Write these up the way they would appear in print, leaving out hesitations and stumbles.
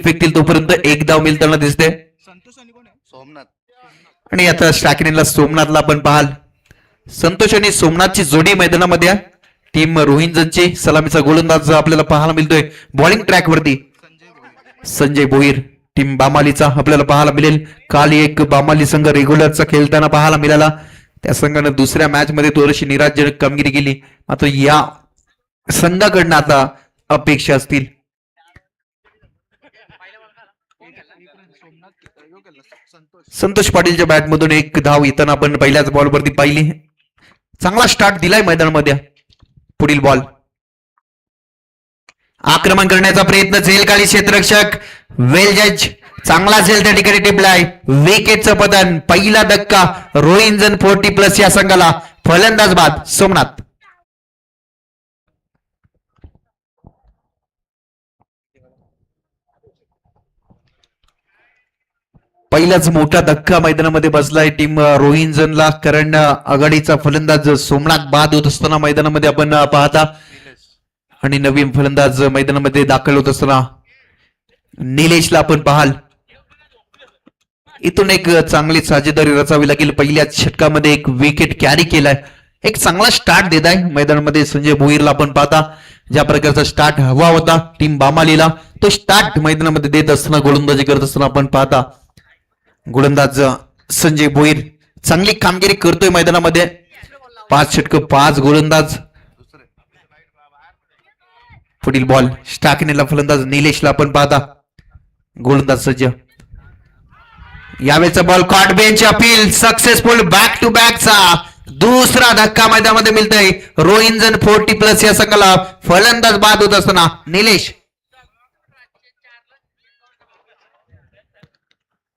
फेकतील तोपर्यंत एक धाव मिळताना दिसते. आणि आता स्ट्रायकिंगला सोमनाथला आपण पाहाल. संतोष आणि सोमनाथची जोडी मैदानामध्ये आहे. टीम रोहिंजनची सलामीचा गोलंदाज आपल्याला पाहायला मिळतोय. बॉलिंग ट्रॅक वरती संजय भोईर. टीम बामालीचा आपल्याला पाहायला मिळेल. काल एक बामाली संघ रेग्युलरचा खेळताना पाहायला मिळाला. त्या संघानं दुसऱ्या मॅच मध्ये थोडीशी निराशजनक कामगिरी केली. मात्र या संघाकडनं आता अपेक्षा असतील. संतोष पाटीलच्या बॅट मधून एक धाव येताना आपण पहिल्याच बॉल वरती पाहिली. चांगला स्टार्ट दिलाय मैदानामध्ये. पुढील बॉल आक्रमण करण्याचा प्रयत्न झेल काळी क्षेत्ररक्षक वेल जज चांगला झेल त्या ठिकाणी टिपलाय. विकेटचं पतन. पहिला धक्का रोहिंजन 40+ या संघाला. फलंदाज बाद सोमनाथ. पहिलाच मोठा धक्का मैदानामध्ये बसलाय टीम रोहिंजनला. कारण आघाडीचा फलंदाज सोमनाथ बाद होत असताना मैदानामध्ये आपण पाहता. आणि नवीन फलंदाज मैदानामध्ये दाखल होत असताना निलेशला आपण पाहाल. इथून एक चांगली साजेदारी रचावी लागेल. पहिल्याच षटकामध्ये एक विकेट कॅरी केलाय. एक चांगला स्टार्ट देत आहे मैदानामध्ये संजय भोईरला आपण पाहता. ज्या प्रकारचा स्टार्ट हवा होता टीम बामालीला तो स्टार्ट मैदानामध्ये देत असताना गोलंदाजी करत असताना आपण पाहता. गोलंदाज संजय भोईर चांगली कामगिरी करतोय मैदानामध्ये. 5 षटक 5 गोलंदाज. पुढील बॉल स्टार्किंगला फलंदाज निलेशला आपण पाहता. गोलंदाज सज्ज. यावेळेचा बॉल कॉट बेंच अपील सक्सेसफुल. बॅक टू बॅकचा दुसरा धक्का मैदानामध्ये मिळतोय. रोहिंजन 40+ या संघाला. फलंदाज बाद होत असताना निलेश.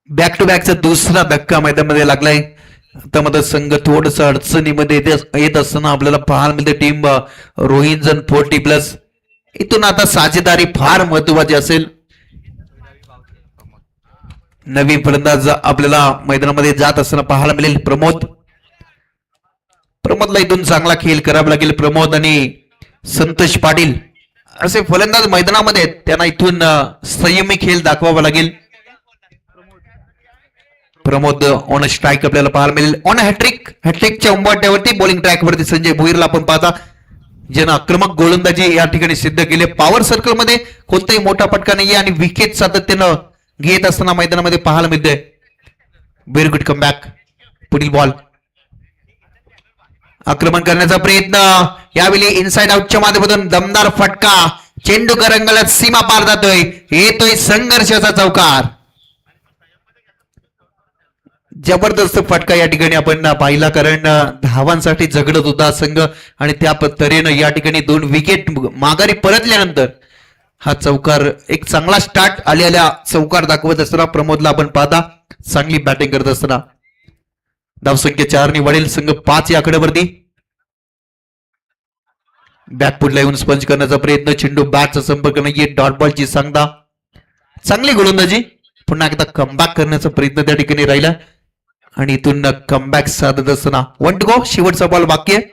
बॅक टू बॅकचा दुसरा धक्का मैदानामध्ये लागलाय. आता मात्र संघ थोडस अडचणीमध्ये येत असताना आपल्याला पाहायला मिळते टीम रोहिंजन 40+. इथून आता साजेदारी फार महत्वाची असेल. नवीन फलंदाज आपल्याला मैदानामध्ये जात असताना पाहायला मिळेल प्रमोद. प्रमोदला इथून चांगला खेळ करावा लागेल. प्रमोद आणि संतोष पाटील असे फलंदाज मैदानामध्ये त्यांना इथून संयमी खेळ दाखवावा लागेल. प्रमोद ऑन स्ट्राईक आपल्याला पाहायला मिळेल. ऑन हॅट्रिकच्या उंबरठ्यावरती बॉलिंग ट्रॅकवरती संजय भोईरला आपण पाहता. ज्यानं आक्रमक गोलंदाजी या ठिकाणी सिद्ध केले. पॉवर सर्कल मध्ये कोणताही मोठा फटका नाहीये आणि विकेट सातत्यानं घेत असताना मैदानामध्ये पाहायला मिळते. Very good comeback. पुढील बॉल आक्रमण करण्याचा प्रयत्न. यावेळी इनसाइड आउटच्या माध्यमातून दमदार फटका. चेंडू करंगळत सीमा पार जातोय. येतोय संघर्षाचा चौकार. जबरदस्त फटका या ठिकाणी आपण पाहिला. कारण धावांसाठी झगडत होता संघ आणि त्या तऱ्हेनं या ठिकाणी 2 विकेट माघारी परतल्यानंतर हा चौकार एक चांगला स्टार्ट आलेल्या चौकार दाखवत असताना प्रमोदला आपण पाहता. चांगली बॅटिंग करत असताना धावसंख्या 4 वाढेल. संघ 5 या आकड्यावरती. बॅकफुटला येऊन स्पंज करण्याचा प्रयत्न. चेंडू बॅटचा संपर्क नाहीये. डॉट बॉलची सांगता. चांगली गोलंदाजी. पुन्हा एकदा कमबॅक करण्याचा प्रयत्न त्या ठिकाणी राहिला आणि इथून कमबॅक साधत असताना 1 टू गो. शेवटचा बॉल बाकी आहे.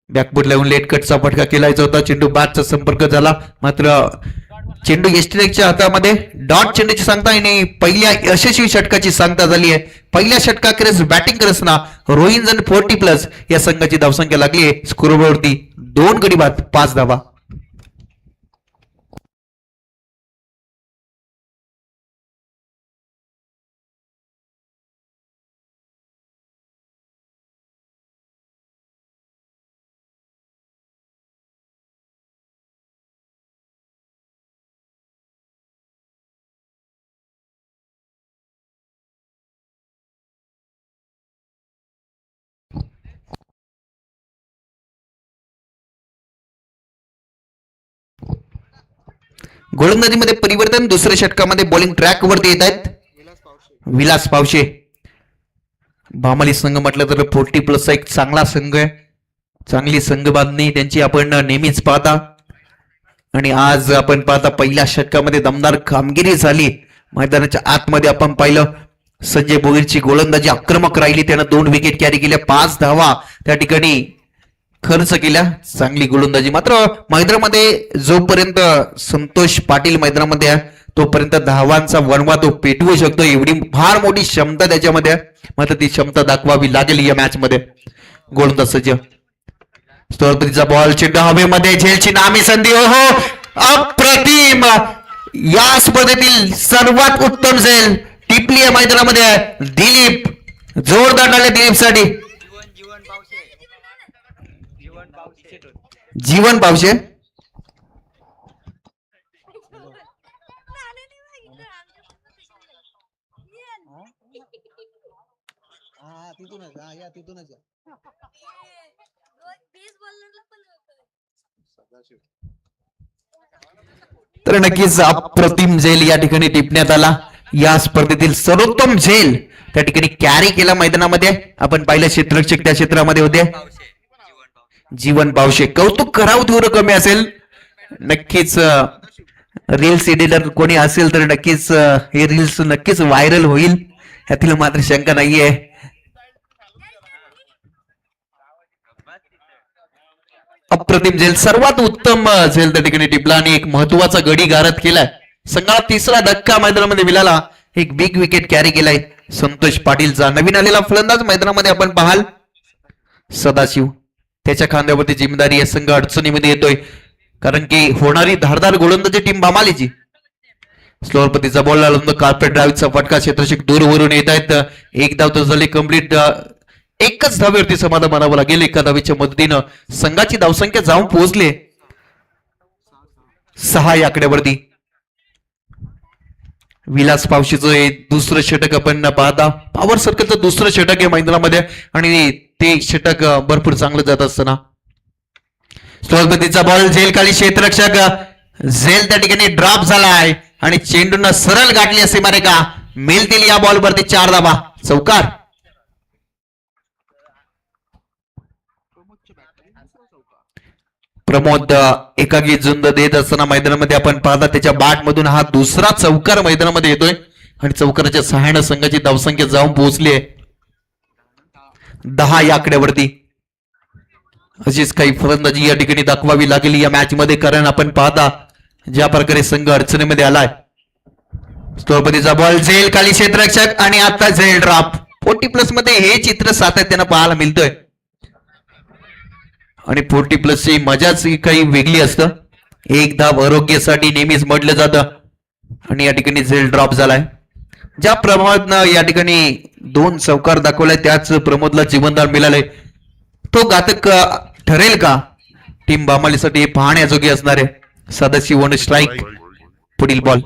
बॅकफुटला येऊन लेट कटचा फटका केलायचा होता. चेंडू बॅटचा संपर्क झाला. मात्र चेंडू यष्टीच्या हातामध्ये. डॉट चेंडूची सांगता आणि पहिल्या यशस्वी षटकाची सांगता झाली आहे. पहिल्या षटकाखेरीज बॅटिंग करत असताना रोहिंजन 40+ या संघाची धावसंख्या लागली आहे. स्कोरबोर्डवरती 2 गडी बाद 5 धावा. गोलंदाजीमध्ये परिवर्तन. दुसऱ्या षटकामध्ये बॉलिंग ट्रॅक वरती येत आहेत विलास पावशे. बामाली संघ म्हटलं तर 40+ एक चांगला संघ आहे. चांगली संघ बांधणी त्यांची आपण नेहमीच पाहता. आणि आज आपण पाहता पहिल्या षटकामध्ये दमदार कामगिरी झाली. मैदानाच्या आतमध्ये आपण पाहिलं संजय भोईरची गोलंदाजी आक्रमक राहिली. त्यानं 2 विकेट कॅरी केल्या. 5 धावा त्या ठिकाणी खर्च केल्या, चांगली गोलंदाजी. मात्र मैदानामध्ये जोपर्यंत संतोष पाटील मैदानामध्ये आहे तोपर्यंत धावांचा वणवा तो पेटवू शकतो, एवढी फार मोठी क्षमता त्याच्यामध्ये आहे. मात्र ती क्षमता दाखवावी लागेल या मॅच मध्ये. गोलंदाज सज्ज, स्तोत्रचा बॉल, चेंडू हवेमध्ये, झेलची नामी संधी. हो, अप्रतिम. या स्पर्धेतील सर्वात उत्तम झेल टिपली या मैदानामध्ये. दिलीप, जोरदार टाळ्या दिलीपसाठी. जीवन पावशे, तर नक्कीच अप्रतिम झेल या ठिकाणी टिपण्यात आला. या स्पर्धेतील सर्वोत्तम झेल त्या ठिकाणी कॅरी केला मैदानामध्ये. आपण पाहिलं क्षेत्ररक्षक त्या क्षेत्रामध्ये होते जीवन पावशे. कौतुक करावं थोडं कमी असेल. नक्कीच रील्स एडिटर कोणी असेल तर नक्कीच हे रील्स नक्कीच व्हायरल होईल, यातील मात्र शंका नाहीये. अप्रतिम झेल, सर्वात उत्तम झेल त्या ठिकाणी टिपला आणि एक महत्वाचा गडी गारद केलाय. संघाला तिसरा धक्का मैदानामध्ये मिळाला. एक बिग विकेट कॅरी केलाय संतोष पाटीलचा. नवीन आलेला फलंदाज मैदानामध्ये आपण पाहाल सदाशिव, त्याच्या खांद्यावरती जिम्मेदारी आहे. संघ अडचणीमध्ये येतोय कारण की होणारी धारदार गोलंदाजी टीम बामालीची. स्लोअर पतीचा बॉल आला, कार्पेट ड्राईव्हचा फटका, क्षेत्ररक्षक दूरवरून येत आहेत. एक धाव तर झाली कंप्लीट. एकच धावेवरती समाधान मानावं लागेल. एका धावेच्या मदतीनं संघाची धावसंख्या जाऊन पोहोचली 6 या आकड्यावरती. विलास पावशीचं दुसरं षटक आपण पाहता. पॉवर सर्कलचं दुसरं षटक आहे मैदानामध्ये आणि ते षटक भरपूर चांगलं जात असताना स्लोअर बॉल, झेल खाली, क्षेत्ररक्षक झेल त्या ठिकाणी ड्रॉप झालाय आणि चेंडून सरळ गाठली असे मारे का मिळतील या बॉलवरती 4 धावा. चौकार. प्रमोद एकागी झुंज देत असताना मैदानामध्ये आपण पाहता त्याच्या बॅट मधून हा दुसरा चौकार मैदानामध्ये येतोय आणि चौकाराच्या सहाय्याने संघाची धावसंख्या जाऊन पोहोचली आहे 10 या आकड्यावरती. अशीच काही फलंदाजी या ठिकाणी दाखवावी लागेल या मॅच मध्ये, कारण आपण पाहता ज्या प्रकारे संघ अडचणीमध्ये आलाय. स्टोरपतीचा बॉल, झेल खाली, क्षेत्ररक्षक आणि आता झेल ड्रॉप. 40+ मध्ये हे चित्र सातत्यानं पाहायला मिळतोय आणि 40+ ची मजाच काही वेगळी असतं. एक धाव आरोग्यासाठी नेहमीच म्हटलं जातं आणि या ठिकाणी झेल ड्रॉप झालाय. ज्या प्रमाणात या ठिकाणी 2 चौकार दाखवलाय त्याच प्रमोदला जीवनदान मिळालंय. तो घातक ठरेल का टीम बामालीसाठी हे पाहण्याजोगे असणार आहे. Sadashiv one strike. पुढील बॉल,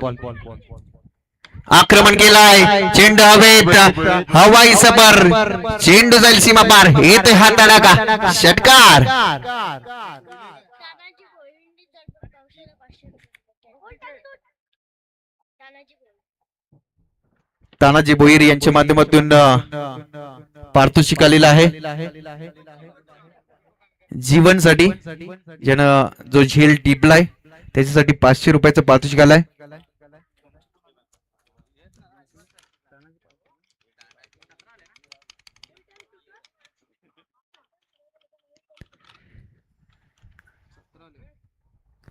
आक्रमण केलाय, चेंडू हवेत, हवाई सफर, चेंडू जाईल सीमा पार, येतोय हाताला का षटकार. तानाजी भोईर यांच्या माध्यमातून पारितोषिक आलेला आहे जीवनसाठी, ज्यानं जो झेल टिपलाय त्याच्यासाठी 500 रुपयाचं पारितोषिक आलाय.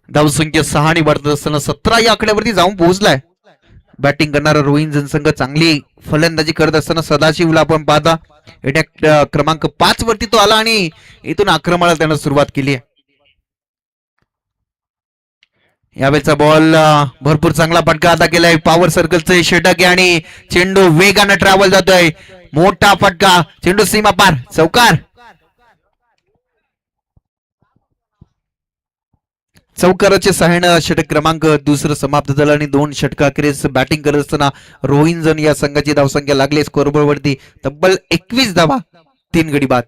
धावसंख्या 6 आणि वाढत असताना 17 या आकड्यावरती जाऊन पोहोचलाय. बॅटिंग करणारा रोहित जनसंघ चांगली फलंदाजी करत असताना सदाशिवला आपण पाहता क्रमांक 5 वरती तो आला आणि इथून आक्रमणाला त्यानं सुरुवात केली आहे. यावेळेचा बॉल भरपूर चांगला फटका अदा केलाय. पॉवर सर्कलचं षटक आहे आणि चेंडू वेगानं ट्रॅव्हल जातोय. मोठा फटका, चेंडू सीमा पार, चौकार. चौकाराच्या सहाय्यानं षटक क्रमांक 2 समाप्त झाला आणि 2 षटकाखेरीस बॅटिंग करत असताना रोहित जन या संघाची धावसंख्या लागली स्कोरबोर्डवरती तब्बल 21 धावा, 3 गडी बाद.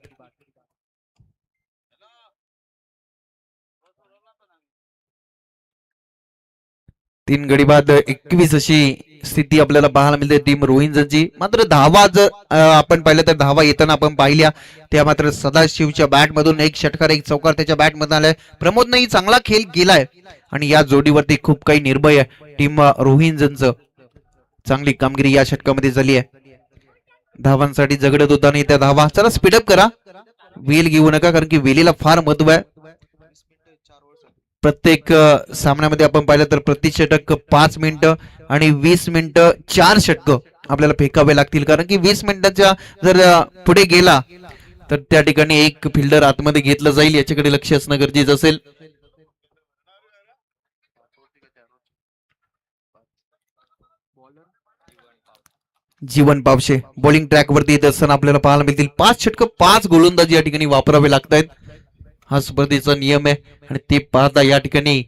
तीन गडी बाद 21 अशी स्थिती आपल्याला पाहायला मिळते टीम रोहिंजनची. मात्र धावा जर आपण पाहिलं तर धावा येताना आपण पाहिल्या त्या मात्र सदाशिवच्या बॅट मधून 1 षटकार 1 चौकार त्याच्या बॅट मधून आलाय. प्रमोदनंही चांगला खेळ केलाय आणि या जोडीवरती खूप काही निर्भय आहे टीम रोहिंजनचं. चांगली कामगिरी या षटकामध्ये झाली आहे. धावांसाठी झगडत होता आणि त्या धावा, चला स्पीडअप करा, वेल घेऊ नका, कारण की वेलीला फार महत्व आहे. प्रत्येक सामन्यामध्ये आपण पाहिलं तर प्रति षटक 5 मिनिटं आणि 20 मिनिटं 4 षटक आपल्याला फेकावे लागतील, कारण की 20 मिनिटाच्या जर पुढे गेला तर त्या ठिकाणी एक फिल्डर आतमध्ये घेतलं जाईल, याच्याकडे लक्ष असणं गरजेचं असेल. जीवन पावशे बॉलिंग ट्रॅक वरती येत असताना आपल्याला पाहायला मिळतील 5 षटक 5 गोलंदाज या ठिकाणी वापरावे लागत आहेत. हा स्पर्धेचा नियम आहे आणि ते पाहता या ठिकाणी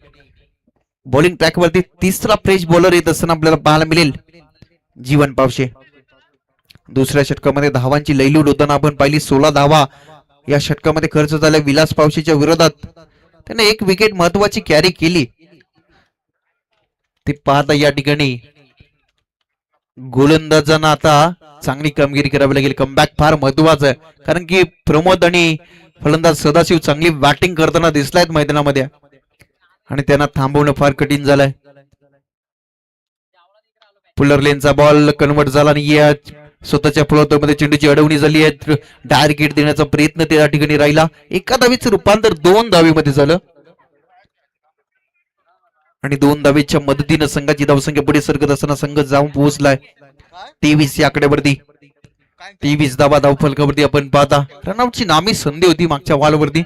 बॉलिंग ट्रॅक वरती तिसरा फ्रेश बॉलर येत असताना आपल्याला पाहायला मिळेल जीवन पावशे. दुसऱ्या षटकामध्ये धावांची लैलूट होताना आपण पाहिली. 16 धावा या षटकामध्ये खर्च झाल्या विलास पावशेच्या विरोधात. त्याने एक विकेट महत्वाची कॅरी केली. ते पाहता या ठिकाणी गोलंदाजांना आता चांगली कामगिरी करावी लागेल. कमबॅक फार महत्वाचं आहे, कारण की प्रमोद आणि फलंदाज सदाशिव चांगली बॅटिंग करताना दिसलायत मैदानामध्ये आणि त्यांना थांबवणं फार कठीण झालंय. पुलर लेनचा बॉल कन्वर्ट झाला नाहीये. स्वतःच्या फ्लोमध्ये चेंडूची अडवणी झाली आहे. डायरेक्ट हिट देण्याचा प्रयत्न त्या ठिकाणी राहिला. एका धावेचं रूपांतर 2 धावेमध्ये झालं आणि 2 धावेच्या मदतीनं संघाची धावसंख्या पुढे सरकत असताना संघ जाऊन पोहोचलाय 23 या आकड्यावरती. 23 धावा धावफलकावरती आपण पाहता. रनआउटची नामी संधी होती मागच्या बॉलवरती,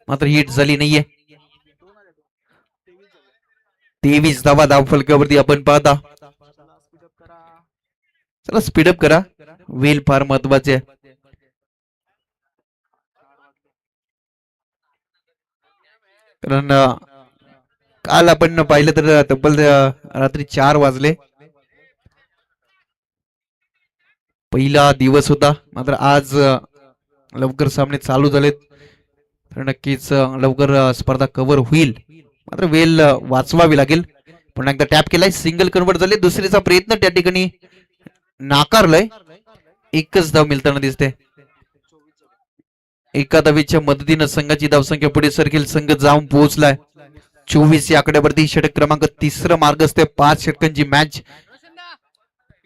मात्र हिट झाली नाहीये. 23 धावा धावफलकावरती आपण पाहता. चला स्पीडअप करा, वेल फार महत्वाचे आहे. कारण काल आपण पाहिलं तर तब्बल रात्री 4 वाजले पहिला दिवस होता, मात्र आज लवकर सामने चालू झालेत, तर नक्कीच लवकर स्पर्धा कव्हर होईल. मात्र वेल वाचवावी लागेल. पुन्हा एकदा टॅप केलाय, सिंगल कन्वर्ट झाले. दुसरीचा प्रयत्न त्या ठिकाणी नाकारलाय. एकच धाव मिळताना दिसते. एका धावेच्या मदतीनं संघाची धावसंख्या पुढे सरकेल. संघ जाऊन पोहोचलाय 24 या आकड्यावरती. षटक क्रमांक तिसरं मार्ग असते 5 षटकांची मॅच.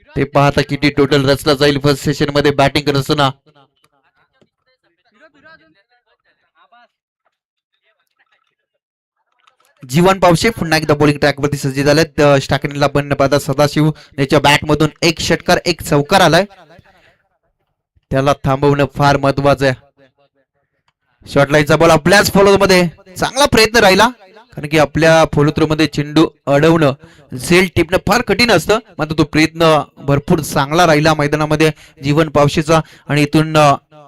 ते पाहता किती टोटल रचला जाईल फर्स्ट सेशन मध्ये बॅटिंग करत असताना. जीवन पावशे पुन्हा एकदा बॉलिंग ट्रॅक वरती सज्ज झालेत. स्टार्टिंगला आपण पाहता सदाशिव याच्या बॅट मधून एक षटकार एक चौकार आलाय. त्याला थांबवणं फार महत्वाचं आहे. शॉर्ट लाईनचा बॉल आपल्याच फॉलो मध्ये चांगला प्रयत्न राहिला, कारण की आपल्या फॉलो मध्ये चेंडू अडवणं झेल टिपणं फार कठीण असतं. मात्र तो प्रयत्न भरपूर चांगला राहिला मैदानामध्ये जीवन पावशेचा आणि इथून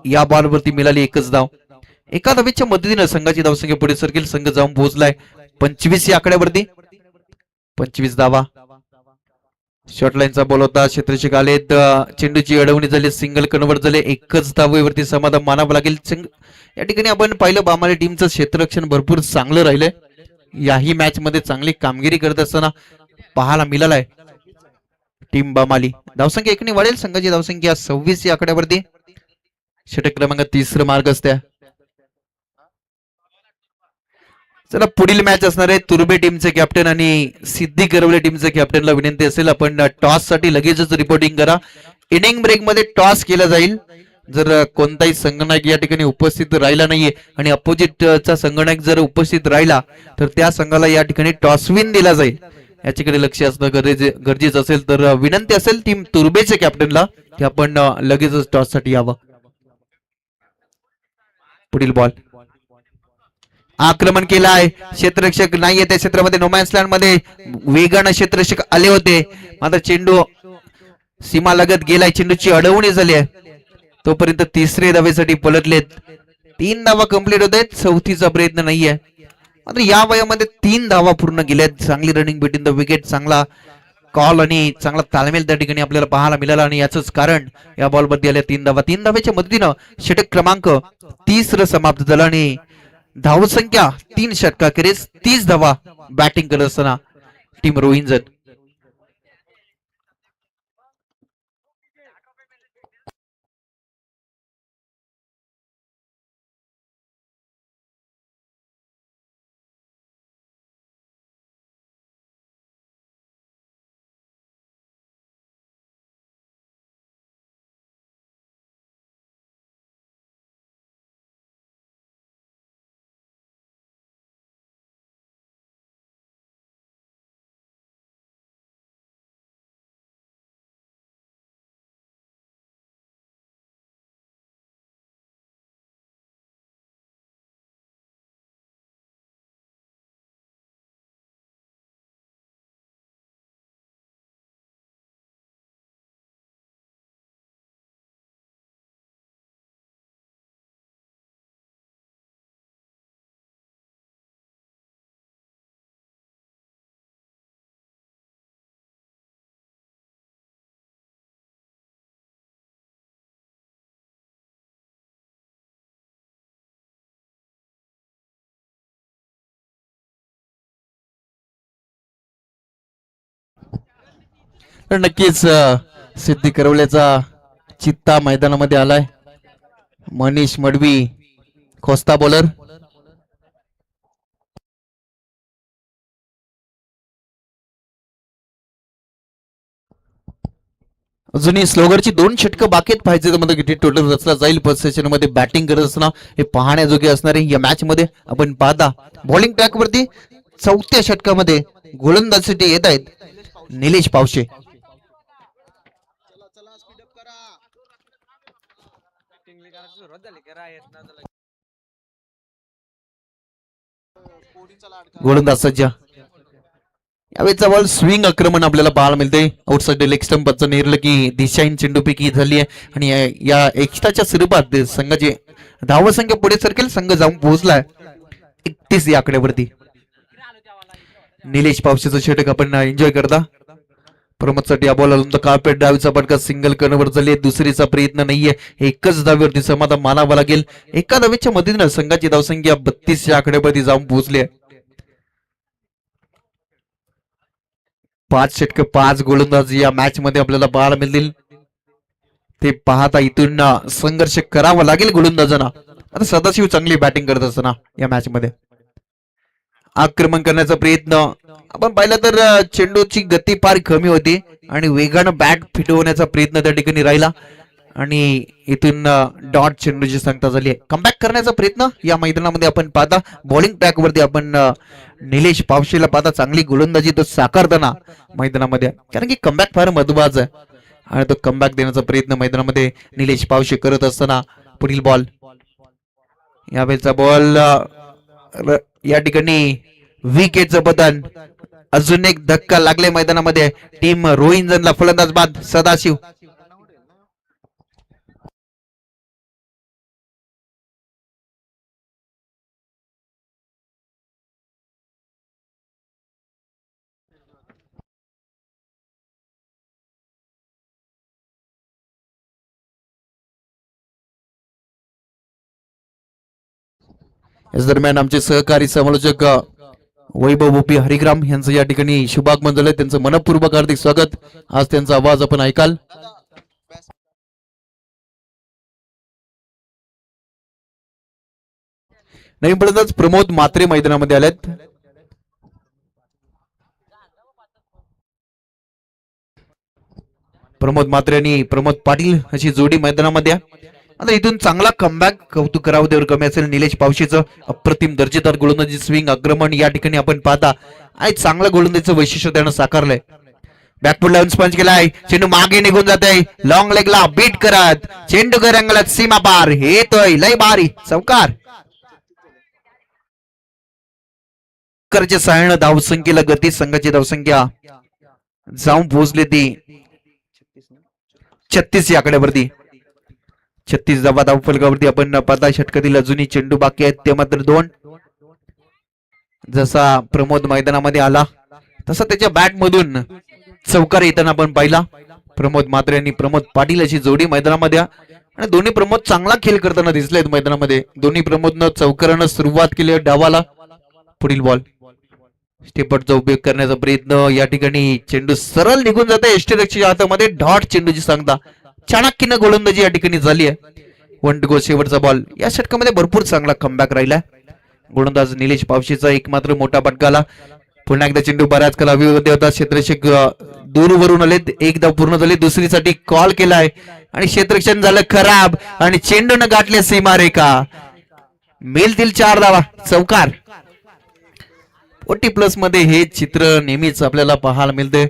या बॉलवरती मिळाली एकच धाव. एका धावेच्या मदतीनं संघाची धावसंख्या पुढे सरकेल. संघ जाऊन पोहोचलाय 25 या आकड्यावरती. 25 धावा. शॉर्ट लाईनचा बॉल होता. क्षेत्ररक्षक आलेत. चेंडूची अडवणी झाली. सिंगल कन्वर्ट झाले. एकच धावेवरती समाधान मानावं लागेल. या ठिकाणी आपण पाहिलं बामाली टीमचं क्षेत्ररक्षण भरपूर चांगलं राहिलंय. याही मॅच मध्ये चांगली कामगिरी करत असताना पाहायला मिळालाय टीम बामाली. धावसंख्या एकने वाढेल. संघाची धावसंख्या 26 या आकड्यावरती. षटक क्रमांक तिसरं मार्ग असत्या. चला पुढील मॅच असणार आहे तुर्बे टीमचे कॅप्टन आणि सिद्धी करवले टीमचे कॅप्टनला विनंती असेल आपण टॉस साठी लगेचच रिपोर्टिंग करा. इनिंग ब्रेक मध्ये टॉस केला जाईल. जर कोणताही संगणक या ठिकाणी उपस्थित राहिला नाहीये आणि अपोजिटचा संगणक जर उपस्थित राहिला तर त्या संघाला या ठिकाणी टॉस विन दिला जाईल. याच्याकडे लक्ष असणं गरजेचं असेल तर विनंती असेल टीम तुर्बेचे कॅप्टनला की आपण लगेचच टॉस साठी यावं. पुढील बॉल आक्रमण केलं आहे. क्षेत्ररक्षक नाहीये त्या क्षेत्रामध्ये. नोमॅन्स लँड मध्ये वेगानं क्षेत्ररक्षक आले होते, मात्र चेंडू सीमा लगत गेलाय. चेंडूची अडवणी झाली आहे. तोपर्यंत तिसरे धावेसाठी पलटलेत. 3 धावा कंप्लीट होत आहेत. चौथीचा प्रयत्न नाहीये. मात्र या वयामध्ये 3 धावा पूर्ण गेल्यात. चांगली रनिंग बिटवीन द विकेट, चांगला कॉल आणि चांगला तालमेल त्या ठिकाणी आपल्याला पाहायला मिळाला आणि याच कारण या बॉल मध्ये आल्या 3 धावा. 3 धावेच्या मदतीनं षटक क्रमांक 30 समाप्त झाला आणि धावसंख्या 3 षटकाखेरीज 30 धावा बॅटिंग करत असताना टीम रोहिंजन. तर नक्कीच सिद्धी करवल्याचा चित्ता मैदानामध्ये आलाय. Manish Madavi Khosta bowler. अजूनही स्लोगरची 2 षटकं बाकी पाहिजे मध्ये किती टोटल रचला जाईल फर्स्ट सेशन मध्ये बॅटिंग करत असताना हे पाहण्याजोगे असणारे या मॅच मध्ये आपण पाहता बॉलिंग ट्रॅक वरती 4थ्या षटकामध्ये गोलंदाजीसाठी येत आहेत निलेश पावशे. गोलंदाज सज्ज. यावेळेचा बॉल स्विंग आक्रमण आपल्याला पाहायला मिळते. आउटसाइड लेग स्टंपचं नेरलं की दिशाहीन चेंडूपैकी झाली आहे आणि या एक्स्ट्राच्या स्वरूपात संघाचे धावसंख्या पुढे सरकेल. संघ जाऊन पोहोचलाय 31 या आकड्यावरती. निलेश पावशेचं षटक आपण एन्जॉय करता. प्रमोदसाठी या बॉल कार्पेट डावीचा फटका सिंगल कर्नवर झाली. दुसरीचा प्रयत्न नाहीये. एकच धावेवरती समाधान मानावं लागेल. एका धावेच्या मदतीनं संघाची धावसंख्या 32 या आकड्यावरती जाऊन पोहोचली आहे. 5 षटक 5 गोलंदाज या मॅच मध्ये आपल्याला पाहायला मिळतील. ते पाहता इथून संघर्ष करावा लागेल गोलंदाजांना. आता सदाशिव चांगली बॅटिंग करत असताना या मॅच मध्ये आक्रमण करण्याचा प्रयत्न आपण पाहिलं तर चेंडूची गती फार कमी होती आणि वेगानं बॅट फिटवण्याचा प्रयत्न त्या ठिकाणी राहिला आणि इथून डॉट चेंडूची सांगता झाली आहे. कमबॅक करण्याचा प्रयत्न या मैदानामध्ये आपण पाहता. बॉलिंग ट्रॅक वरती आपण निलेश पावशेला पाहता चांगली गोलंदाजी तो साकारताना मैदानामध्ये, कारण की कमबॅक फार महत्वाचा आहे आणि तो कमबॅक देण्याचा प्रयत्न मैदानामध्ये निलेश पावशे करत असताना पुढील बॉल. यावेळेचा बॉल या ठिकाणी विकेटचं बटन. अजून एक धक्का लागले मैदानामध्ये. टीम रोहिंजनला फलंदाज बाद सदाशिव. याच दरम्यान आमचे सहकारी समालोचक वैभव ओपी हरिग्राम यांचं या ठिकाणी शुभागमन झालंय. त्यांचं मनपूर्वक हार्दिक स्वागत. आज त्यांचा आवाज आपण ऐकाल. नवीन फलंदाज प्रमोद मात्रे मैदानामध्ये आलेत. प्रमोद मात्रे आणि प्रमोद पाटील अशी जोडी मैदानामध्ये. आता इथून चांगला कमबॅक कौतुक करावं तेवढं कमी असेल. निलेश पावशेचं अप्रतिम दर्जेदार गोलंदाजी स्विंग आक्रमण या ठिकाणी आपण पाहता आणि चांगलं गोलंदाजीचं वैशिष्ट्य त्यानं साकारलंय. बॅकफुट लावून स्पंज केलाय. चेंडू मागे निघून जात आहे. लॉंग लेगला बीट करत चेंडू रंगलात सीमा पार. येतोय लय बारी चौकार. करच्या सहाय्यानं धावसंख्येला गती संघाची धावसंख्या जाऊन पोहोचली ती 36 या आकड्यावरती. 36 धावा धावफलकावरती आपण पाहता. षटकातील अजूनही चेंडू बाकी आहेत ते मात्र 2. जसा प्रमोद मैदानामध्ये आला तसा त्याच्या बॅट मधून चौकार येताना आपण पाहिला. प्रमोद मात्रे आणि प्रमोद पाटील अशी जोडी मैदानामध्ये आणि दोन्ही प्रमोद चांगला खेळ करताना दिसलेत मैदानामध्ये. दोन्ही प्रमोदनं चौकारानं सुरुवात केली डावाला. पुढील बॉल स्टेपटचा उपयोग करण्याचा प्रयत्न. या ठिकाणी चेंडू सरळ निघून जाते यष्टीरक्षकाच्या हातामध्ये. डॉट चेंडूची सांगता. चाणक्यनं गोलंदाजी या ठिकाणी झाली आहे. 1 to go शेवटचा बॉल. या षटकामध्ये भरपूर चांगला कमबॅक राहिला. गोलंदाज निलेश पावशेचा एक मात्र मोठा फटकाला. पुन्हा एकदा चेंडू बऱ्याच काळ अविवाद होता. क्षेत्ररक्षक दूरवरून आले. एक धाव पूर्ण झाली. दुसरीसाठी कॉल केलाय आणि क्षेत्ररक्षण झालं खराब आणि चेंडून गाठले सीमारेखा. मिळतील 4 धावा चौकार. 40+ मध्ये हे चित्र नेहमीच आपल्याला पाहायला मिळते.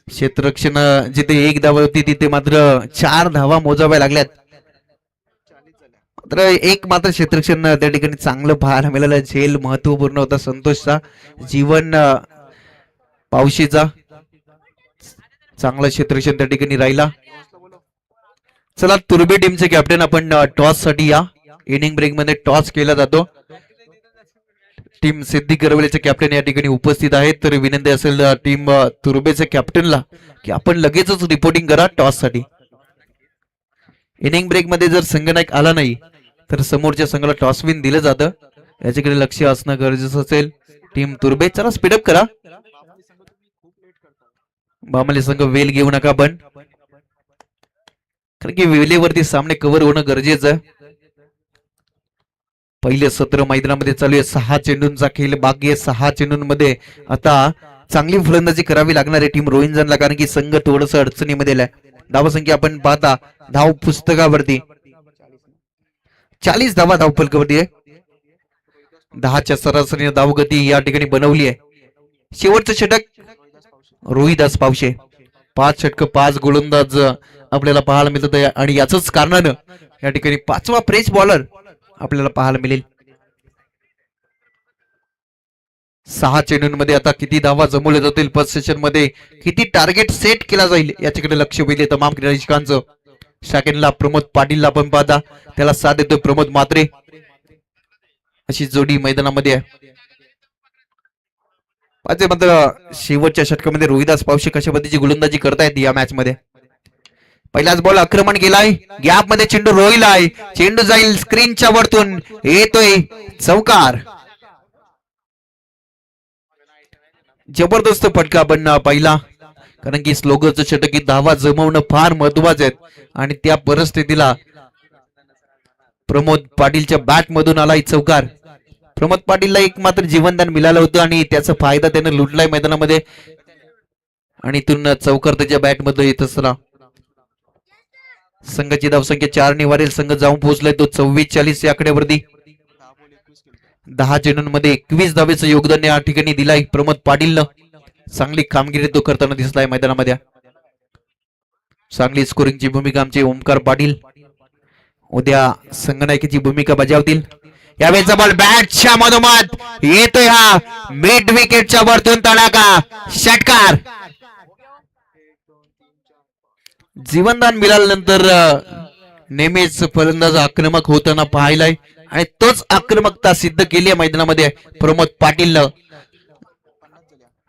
क्षेत्ररक्षण जिथे 1 धाव होती तिथे मात्र 4 धावा मोजाव्या लागल्यात. मात्र एक मात्र क्षेत्ररक्षण त्या ठिकाणी चांगलं पाहायला मिळालं. झेल महत्वपूर्ण होता. संतोषचा जीवन पावशीचा चांगलं क्षेत्ररक्षण त्या ठिकाणी राहिला. चला तुर्बे टीमचे कॅप्टन आपण टॉस साठी या. इनिंग ब्रेक मध्ये टॉस केला जातो. टीम सिद्धी करवलेचे कॅप्टन या ठिकाणी उपस्थित आहेत. तर विनंती असेल टीम तुर्बेच्या कॅप्टनला की आपण लगेचच रिपोर्टिंग करा टॉस साठी. इनिंग ब्रेक मध्ये जर संघनायक आला नाही तर समोरच्या संघाला टॉस विन दिलं जातं. याच्याकडे लक्ष असणं गरजेचं असेल. टीम तुर्बे चला स्पीडअप करा. बामले संघ वेल घेऊ नका पण, कारण की वेलेवरती सामने कव्हर होणं गरजेचं आहे. पहिले सत्र मैदानामध्ये चालू आहे. 6 चेंडूंचा खेळ बाकी आहे. 6 चेंडूंमध्ये आता चांगली फलंदाजी करावी लागणार आहे टीम रोहिंजनला, कारण की संघ थोडस अडचणीमध्ये आहे. धावसंख्या आपण पाहता धाव पुस्तकावरती 40 धावा धावफलकावरती आहे. 10च्या सरासरीने धावगती या ठिकाणी बनवली आहे. शेवटचं षटक रोहिदास पावशे. 5 षटक 5 गोलंदाज आपल्याला पाहायला मिळत आहे आणि याच कारणानं या ठिकाणी 5वा फ्रेश बॉलर आपल्याला पाहायला मिळेल. 6 चेंडूंमध्ये आता किती धावा जमवल्या जातील, फर्स्ट सेशन मध्ये किती टार्गेट सेट केला जाईल याच्याकडे लक्ष वेधले तमाम क्रीडारसिकांचं. सेकंडला प्रमोद पाटीलला आपण पाहता, त्याला साथ देतोय प्रमोद म्हात्रे. अशी जोडी मैदानामध्ये आहे. पाहिजे मात्र शेवटच्या षटकामध्ये रोहिदास पावशे कशा पद्धतीची गोलंदाजी करतायत या मॅच मध्ये. पहिलाच बॉल आक्रमण केलाय, गॅप मध्ये चेंडू रोहिलाय, चेंडू जाईल स्क्रीनच्या वरतून, येतोय चौकार. जबरदस्त फटका आपण पाहिला, कारण की स्लोगरचं षटक धावा जमवणं फार महत्वाचं आहे आणि त्या परिस्थितीला प्रमोद पाटीलच्या बॅट मधून आलाय चौकार. प्रमोद पाटीलला एक मात्र जीवनदान मिळालं होतं आणि त्याचा फायदा त्याने लुटलाय मैदानामध्ये आणि इथून चौकार त्याच्या बॅट मध्ये येत असताना संघाची धावसंख्या 4 ने वाढेल. संघ जाऊन पोहोचलाय तो 44-40 या आकड्यावरती. 10 चेंडूंमध्ये 21 धावेचं योगदान या ठिकाणी दिलाय प्रमोद पाटीलनं. चांगली कामगिरी तो करताना दिसलाय मैदानामध्ये. चांगली स्कोरिंगची भूमिका आमचे ओमकार पाटील उद्या संघनायकाची भूमिका बजावतील. यावेळेचा बॉल बॅटच्या मधोमध येतोय, हा मिड विकेटच्या वरतून तडाखा, षटकार. जीवनदान मिळाल्यानंतर नेहमीच फलंदाज आक्रमक होताना पाहिलाय आणि तोच आक्रमकता सिद्ध केली आहे मैदानामध्ये प्रमोद पाटीलनं.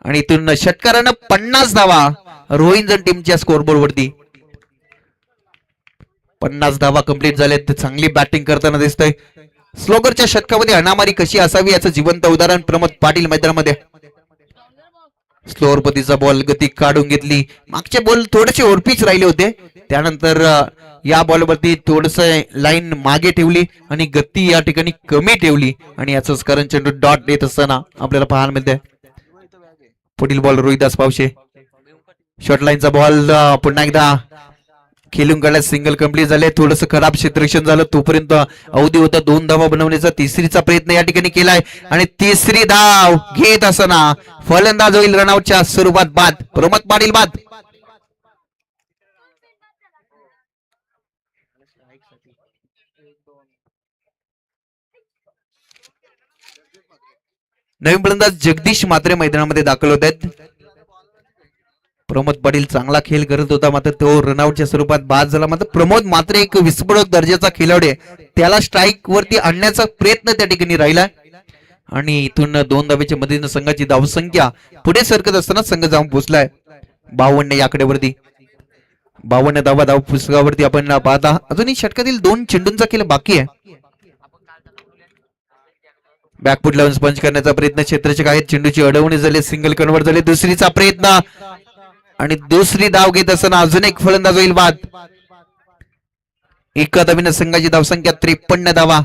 आणि इथून षटकारानं 50 धावा रोहिंजन टीमच्या स्कोरबोर्ड वरती. 50 धावा कंप्लीट झाल्यात. चांगली बॅटिंग करताना दिसतंय. स्लोगरच्या षटकामध्ये अनामारी कशी असावी याचं जिवंत उदाहरण प्रमोद पाटील मैदानामध्ये. स्लोअर पतीचा बॉल गती काढून घेतली. मागचे बॉल थोडेसे ओरपीच राहिले होते, त्यानंतर या बॉलवरती थोडस लाईन मागे ठेवली आणि गती या ठिकाणी कमी ठेवली आणि याच कारण चेंडू डॉट देत असताना आपल्याला पाहायला मिळते. पुढील बॉल रोहिदास पावशे. शॉर्ट लाईनचा बॉल पुन्हा एकदा खेळून काढल्यास सिंगल कंप्लीट झाले. थोडस खराब क्षेत्ररक्षण झालं, तोपर्यंत अवधी होता 2 धावा बनवण्याचा. तिसरीचा प्रयत्न या ठिकाणी केलाय आणि तिसरी धाव घेत असताना फलंदाज होईल रनआउटच्या स्वरूपात बाद. प्रमोद पाटील बाद. नवीन फलंदाज जगदीश म्हात्रे मैदानामध्ये दाखल होत आहेत. प्रमोद पाटील चांगला खेळ करत होता, मात्र तो रनआउटच्या स्वरूपात बाद झाला. मात्र प्रमोद मात्र एक विस्फोटक दर्जाचा खेळाडू आहे, त्याला स्ट्राईक वरती आणण्याचा प्रयत्न त्या ठिकाणी राहिला आणि इथून 2 धावेच्या मदतीने संघाची धावसंख्या पुढे सरकत असताना संघ जाऊन पोहोचलाय 52 या आकड्यावरती. 52 धावा धाव पुस्तकावरती आपण पाहता. अजूनही षटकातील 2 चेंडूंचा खेळ बाकी आहे. बॅकफुट लावून स्पंज करण्याचा प्रयत्न, क्षेत्ररक्षक आहेत, चेंडूची अडवणी झाली, सिंगल कन्व्हर्ट झाले. दुसरीचा प्रयत्न आणि दुसरी धाव घेत असताना अजून एक फलंदाज होईल बाद. एका धावीने संघाची धावसंख्या 53 धावा.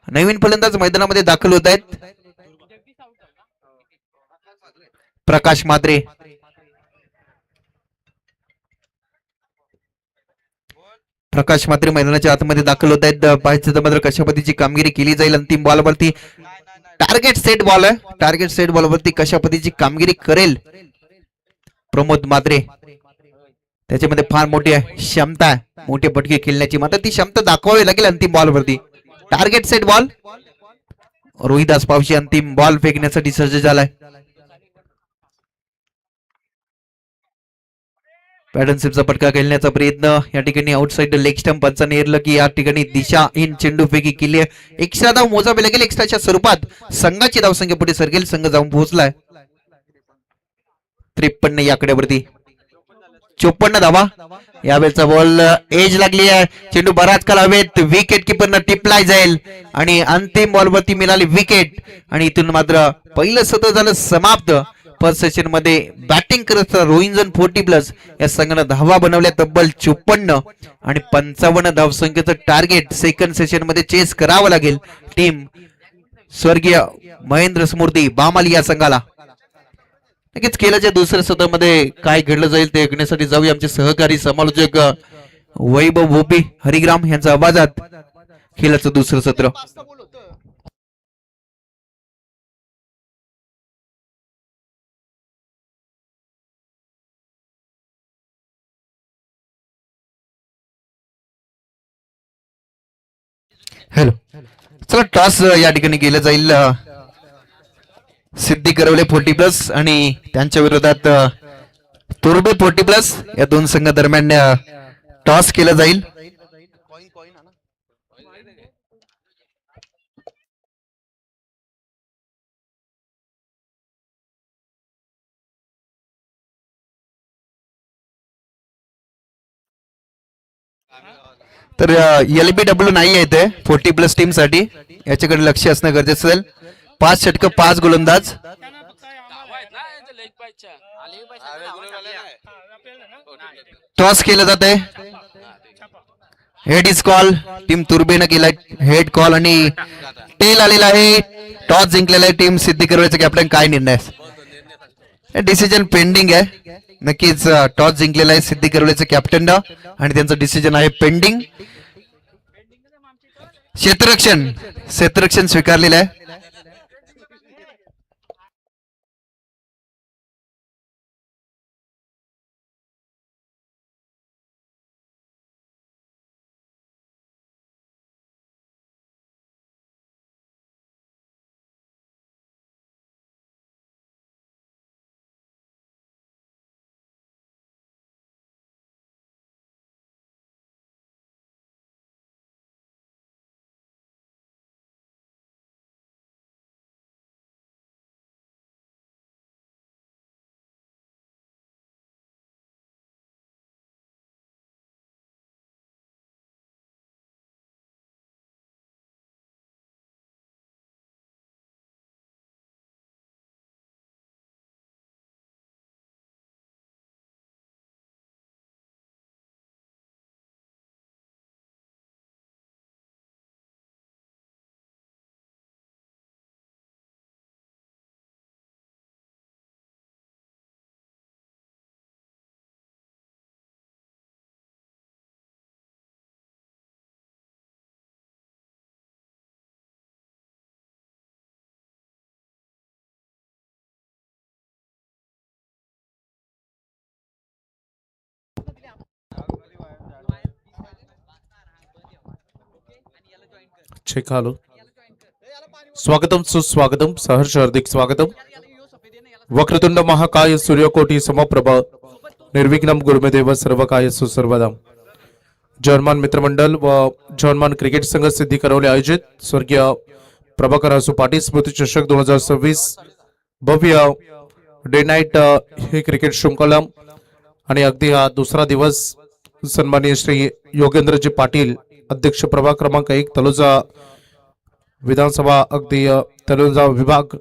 नवीन फलंदाज मैदानामध्ये दाखल होत आहेत. प्रकाश म्हात्रे. प्रकाश म्हात्रे मैदानाच्या आतमध्ये दाखल होत आहेत. पाहायचं तर मात्र कशा पद्धतीची कामगिरी केली जाईल. अंतिम बॉलवरती टार्गेट सेट बॉल आहे. टार्गेट सेट बॉलवरती कशा पद्धतीची कामगिरी करेल प्रमोद म्हात्रे, त्याच्यामध्ये फार मोठी क्षमता आहे, मोठे फटके खेळण्याची. मात्र ती क्षमता दाखवावी लागेल अंतिम बॉलवरती. Target set ball. Rohidas Pawshi अंतिम बॉल फेकण्यासाठी सज्ज झालाय. पॅडनशिपचा फटका खेळण्याचा प्रयत्न, या ठिकाणी आउटसाइड लेग स्टंप पंचाने नेरलं की या ठिकाणी दिशाहीन चेंडू फेकी केली आहे. एक्स्ट्रा धाव मोजावी लागेल. एक्स्ट्राच्या स्वरूपात संघाची धावसंख्या पुढे सरकेल. संघ जाऊन पोहोचलाय 53 या आकड्यावरती. 54 धावा. यावेळेचा बॉल एज लागली आहे, चेंडू बराच काल हवेत, विकेट किपरनं टिपलाय जाईल आणि अंतिम बॉलवरती मिळाली विकेट आणि इथून मात्र पहिलं सत्र झालं समाप्त. फर्स्ट सेशन मध्ये बॅटिंग करत रोहिंजन 40+ या संघानं धावा बनवल्या तब्बल 54 आणि 55 धावसंख्येचं टार्गेट सेकंड सेशन मध्ये चेस करावं लागेल टीम स्वर्गीय महेंद्र स्मृती बामाली या संघाला. नक्कीच खेळाच्या दुसऱ्या सत्रामध्ये काय घडलं जाईल ते ऐकण्यासाठी जाऊया आमचे सहकारी समालोचक वैभव भोपी हरिग्राम यांच्या आवाजात खेळाचं दुसरं सत्र. हॅलो, चला टॉस या ठिकाणी केलं जाईल. सिद्धी करवले 40+ आणि त्यांच्या विरोधात तुर्बे 40+ या दोन संघादरम्यान टॉस केलं जाईल. तर LBW नाही आहे ते 40+ टीम साठी, याच्याकडे लक्ष असणं गरजेचं असेल. 5 षटक 5 गोलंदाज. टॉस केलं जात आहे. Head is call. टीम तुर्बेनं केला हेड कॉल आणि टेल आलेला आहे. टॉस जिंकलेला आहे टीम सिद्धी करवलेचा कॅप्टन. काय निर्णय? डिसिजन पेंडिंग आहे. नक्कीच टॉस जिंकलेला आहे सिद्धी करवलेचं कॅप्टन आणि त्यांचं डिसिजन आहे पेंडिंग. क्षेत्ररक्षण स्वीकारलेलं आहे. स्वागतम सुस्वागतम सहर्ष हार्दिक स्वागतम. वक्रतुंड महाकाय सूर्यकोटी समप्रभ निर्विघ्नम गुरुमेदेव सर्वकाय सुसर्वदा. जर्मन मित्रमंडळ व जर्मन क्रिकेट संघ सिद्धी करवले आयोजित स्वर्गीय प्रभाकर आसू पाटील स्मृती चषक 2026 भव्य डे नाईट ही क्रिकेट शृंखला आणि अगदी हा दुसरा दिवस सन्माननीय श्री योगेंद्रजी पाटील अध्यक्ष प्रभाग क्रमांक 1 तलोजा विधानसभा अगदी तलोजा विभाग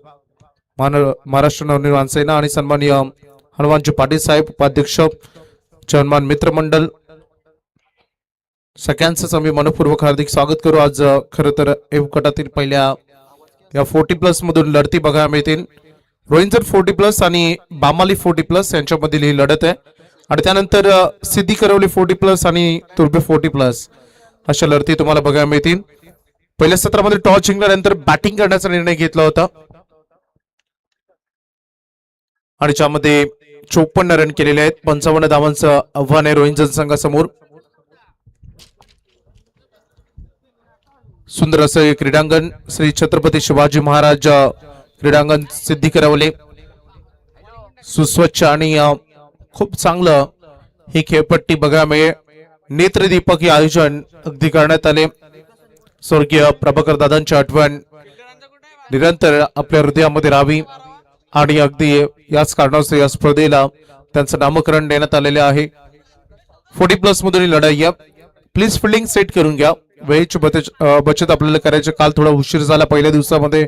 महाराष्ट्र नवनिर्माण सेना आणि सन्माननीय हनुमानजी पाटील साहेब उपाध्यक्ष जर्मन मित्रमंडळ सगळ्यांचं आम्ही मनपूर्वक हार्दिक स्वागत करू. आज खरं तर एफ गटातील पहिल्या या 40+ मधून लढती बघायला मिळतील. रोहिंजन 40+ आणि बामाली 40+ यांच्यामधील ही लढत आहे आणि त्यानंतर सिद्धी करवली 40+ आणि तुर्बे 40+ अशा लढती तुम्हाला बघायला मिळतील. पहिल्या सत्रामध्ये टॉस जिंकल्यानंतर बॅटिंग करण्याचा निर्णय घेतला होता आणि ज्यामध्ये 54 रन केलेले आहेत. 55 धावांचं आव्हान आहे रोहिंजन संघासमोर. सुंदर असं क्रीडांगण श्री छत्रपती शिवाजी महाराज क्रीडांगण सिद्धी करवले. सुस्वच्छ आणि खूप चांगलं ही खेळपट्टी बघायला मिळेल. नेत्रदीपक हे आयोजन अगदी करण्यात आले. स्वर्गीय प्रभाकर दादांची आठवण निरंतर आपल्या हृदयामध्ये राहावी आणि अगदी याच कारणास्तव या स्पर्धेला त्यांचं नामकरण देण्यात आलेले आहे. 40+ मधून लढाई आहे. प्लीज फिल्डिंग सेट करून घ्या. वेळेची बचत आपल्याला करायची. काल थोडा उशीर झाला पहिल्या दिवसामध्ये,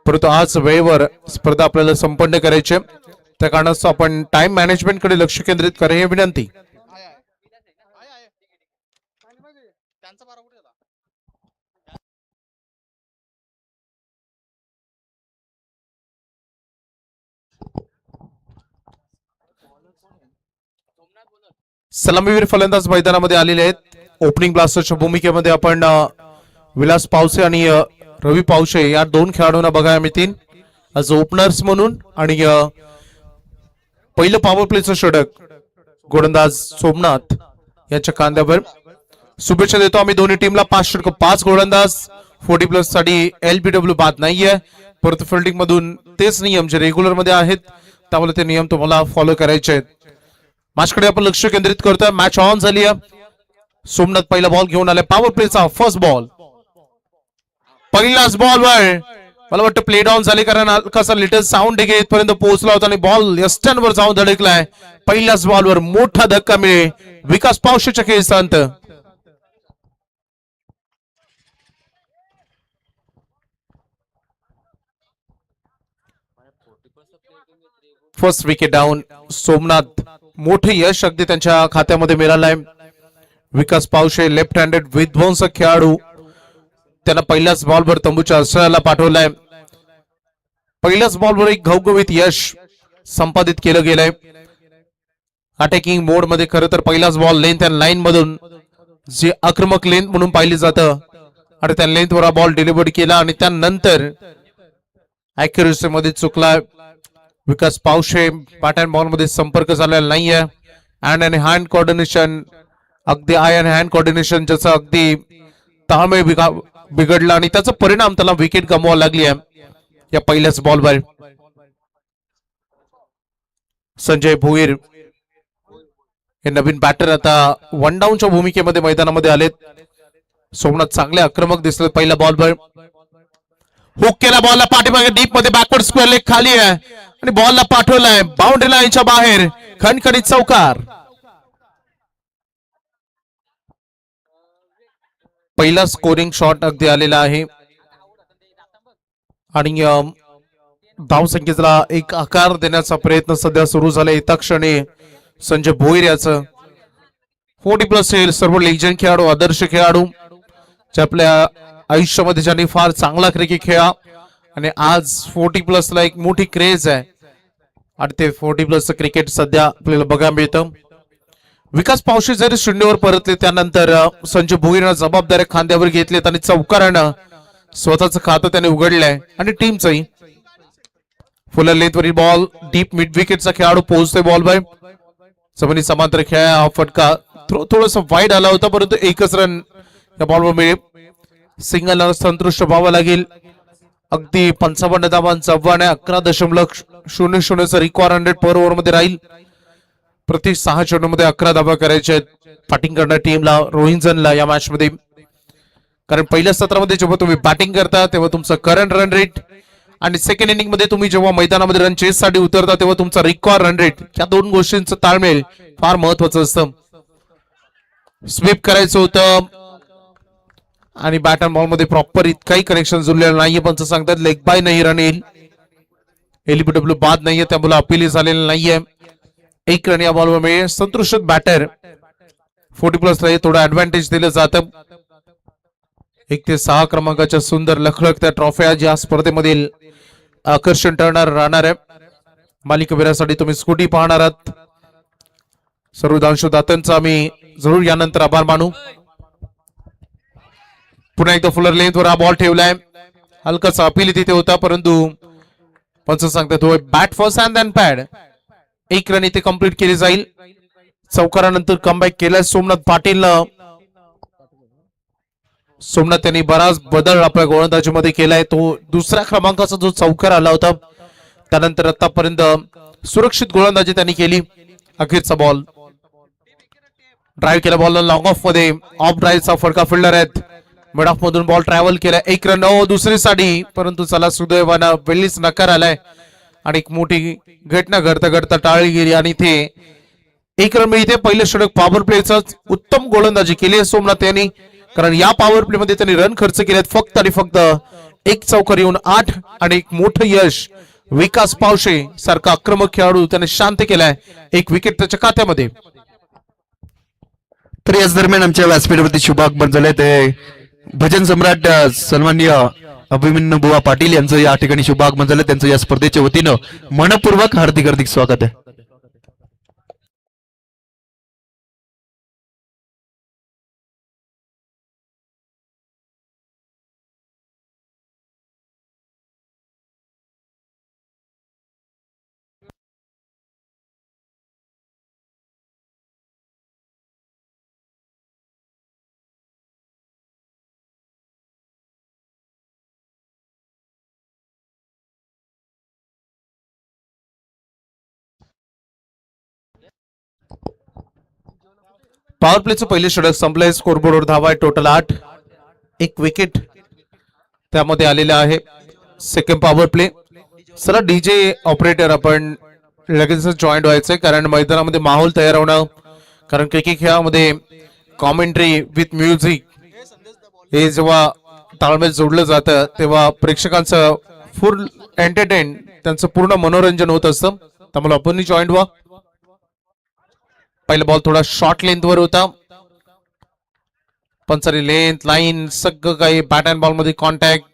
परंतु आज वेळेवर स्पर्धा आपल्याला संपन्न करायची. त्या कारणास्तव आपण टाइम मॅनेजमेंट कडे लक्ष केंद्रित करा ही विनंती. सलामीवीर फलंदाज मैदानामध्ये आलेले आहेत. ओपनिंग ब्लास्टरच्या भूमिकेमध्ये आपण विलास पावसे आणि रवी पावसे या दोन खेळाडूंना बघायला मिळतील आज ओपनर्स म्हणून. आणि पहिलं पॉवर प्लेचं षटक गोलंदाज सोमनाथ यांच्या कांद्यावर. शुभेच्छा देतो आम्ही दोन्ही टीमला. 5 षटक 5 गोलंदाज. 40+ साठी LBW बाद नाहीये, परंतु फिल्डिंग मधून तेच नियम जे रेग्युलर मध्ये आहेत त्यामुळे ते नियम तुम्हाला फॉलो करायचे आहेत. मॅचकडे आपण लक्ष केंद्रित करतोय. मॅच ऑन झाली आहे. सोमनाथ पहिला बॉल घेऊन आलाय पॉवर प्लेचा. फर्स्ट बॉल, पहिलाच बॉलवर मला वाटतं प्ले डाऊन झाले, कारण कसा लिटल साऊंड डिगे इथपर्यंत पोहोचला होता आणि बॉल यस्टनवर जाऊन धडकलाय. पहिल्याच बॉलवर मोठा धक्का मिळेल विकास पावशेच्या खेळीचा. First wicket down. सोमनाथ मोठे यश अगदी त्यांच्या खात्यामध्ये मिळालंय. विकास पावशे लेफ्ट हँडेड विध्वंसक खेळाडू, त्यांना पहिल्याच बॉलवर तंबूच्या आश्रयाला पाठवलाय. पहिल्याच बॉलवर एक घवघवीत यश संपादित केलं गेलंय. अटॅकिंग मोड मध्ये खरं तर पहिलाच बॉल लेंथ अँड लाईन मधून जे आक्रमक लेंथ म्हणून पाहिली जातं आणि त्या लेंथवर बॉल डिलिव्हर केला आणि त्यानंतर अॅक्युरेसी मध्ये चुकला. विकास पावशे पॅटर्न बॉल मध्ये संपर्क झालेला नाहीये. हँड अँड हँड कॉर्डिनेशन, अगदी आय अँड हँड कॉर्डिनेशन ज्याचा अगदी ताळमेळ बिघडला आणि त्याचा परिणाम त्याला विकेट गमवावी लागली आहे या पहिल्याच बॉलवर. संजय भोईर हे नवीन बॅटर आता 1 डाऊनच्या भूमिकेमध्ये मैदानामध्ये आलेत. सोमनाथ चांगले आक्रमक दिसले. पहिल्या बॉलवर हुक केला, बॉलला पाठीमागे डीप मध्ये बॅकवर्ड स्क्वेअर लेग खाली आहे आणि बॉलला पाठवलाय बाउंड्री लाईनच्या बाहेर. खणखणीत चौकार. पहिला स्कोरिंग शॉट अगदी आलेला आहे आणि धावसंख्येला एक आकार देण्याचा प्रयत्न सध्या सुरू झाला. येत्या क्षणी संजय भोईर याचं 40+ येईल. सर्व लेजंड खेळाडू, आदर्श खेळाडू जे आपल्या आयुष्यामध्ये ज्यांनी फार चांगला क्रिकेट खेळा आणि आज 40+ ला एक मोठी क्रेज आहे आणि ते 40+ क्रिकेट सध्या आपल्याला बघायला मिळतं. विकास पावशे जरी शून्यावर परतले त्यानंतर संजय भोईरनं जबाबदाऱ्या खांद्यावर घेतलेत आणि चौकारानं स्वतःचं खातं त्याने उघडलंय आणि टीमचंही. फुल लेंथवरील बॉल डीप मिड विकेटचा खेळाडू पोहोचतोय बॉलवर. जमिनी समांतर खेळ. हा फटका थोडस वाईड आला होता, परंतु एकच रन या बॉलवर मिळेल. सिंगल संतुष्ट व्हावं लागेल. अगदी 55 धावांचं आव्हान आहे. 11.00 रिकॉर्ड 100 पर ओव्हर मध्ये राहील. प्रति 6 चेंडूमध्ये 11 धावा करायच्या आहेत बॅटिंग करणाऱ्या टीमला, रोहिंजनला या मॅच मध्ये. कारण पहिल्या सत्रामध्ये जेव्हा तुम्ही बॅटिंग करता तेव्हा तुमचं करंट रन रेट आणि सेकंड इनिंग मध्ये तुम्ही जेव्हा मैदानामध्ये रन चेस साठी उतरता तेव्हा तुमचा रिकॉर्ड रन रेट, या दोन गोष्टींचं ताळमेळ फार महत्वाचं असतं. स्वीप करायचं होतं आणि बॅट अँड बॉल मध्ये प्रॉपर इतकाही कनेक्शन जुळलेलं नाहीये. पंच सांगतात लेग बाय नाही रन येईल. LBW बाद नाहीये, त्यामुळे अपील झालेलं नाहीये. 1 रन या बॉलवर मिळेल. संतुष्ट बॅटर 40+ ला थोडं ऍडव्हान्टेज दिलं जातं. 1 ते 6 क्रमांकाच्या सुंदर लखलखत्या ट्रॉफ्या ज्या स्पर्धेमधील आकर्षण ठरणार राहणार आहे. मालिकावीरासाठी तुम्ही स्कूटी पाहणार आहात. सर्व दानशुदात्यांचा आम्ही जरूर यानंतर आभार मानू. पुन्हा एकदा फुलर लेंथवर हा बॉल ठेवलाय. हलकासा अपील तिथे होता, परंतु पंच सांगतात bat first and then pad. 1 run इथे कंप्लीट केली जाईल. चौकारानंतर कमबॅक केलाय सोमनाथ पाटील. सोमनाथ त्यांनी बराच बदल आपल्या गोलंदाजीमध्ये केलाय. तो दुसऱ्या क्रमांकाचा जो चौकार आला होता त्यानंतर आतापर्यंत सुरक्षित गोलंदाजी त्यांनी केली. अखेरचा बॉल ड्राईव्ह केला, बॉल लॉंग ऑफ मध्ये. ऑफ ड्राईव्हचा फडका फिल्डर आहेत. मिड ऑफ मधून बॉल ट्रॅव्हल केला. 1 रन दुसरी साठी, परंतु चला सुदैवानं वेळीच नकार आलाय आणि एक मोठी घटना घडता घडता टाळली गेली आणि इथे 1 रन मिळते. पहिलं षटक पॉवर प्लेचं उत्तम गोलंदाजी केली आहे सोमनाथ यांनी, कारण या पॉवर प्ले मध्ये त्यांनी रन खर्च केलेत फक्त आणि फक्त 1 चौकार येऊन 8 आणि एक मोठं यश विकास पावशे सारखा आक्रमक खेळाडू त्याने शांत केलाय, एक विकेट त्याच्या खात्यामध्ये. तर याच दरम्यान आमच्या व्यासपीठावरती शुभागमन झाले ते भजन सम्राट सन्माननीय अभिमन्यू बुवा पाटील यांचं या ठिकाणी शुभागमन झालं. त्यांचं या स्पर्धेच्या वतीनं मनपूर्वक हार्दिक हार्दिक स्वागत आहे. पॉवर प्लेचं पहिले षटक संपलंय. स्कोरबोर्डवर धावा आहे टोटल 8, एक विकेट त्यामध्ये आलेला आहे. Second power play. चला डीजे ऑपरेटर आपण लगेच जॉईंट व्हायचंय, कारण मैदानामध्ये माहोल तयार होणं, कारण क्रिकेट खेळामध्ये कॉमेंट्री विथ म्युझिक हे जेव्हा ताळमेळ जोडलं जातं तेव्हा प्रेक्षकांचं फुल एंटरटेन, त्यांचं पूर्ण मनोरंजन होत असतं. त्यामुळे आपण जॉईंट व्हा. पहिला बॉल थोडा शॉर्ट लेंथ वर होता, पण सारी लेंथ लाईन सगळं काही बॅट अँड बॉल मध्ये कॉन्टॅक्ट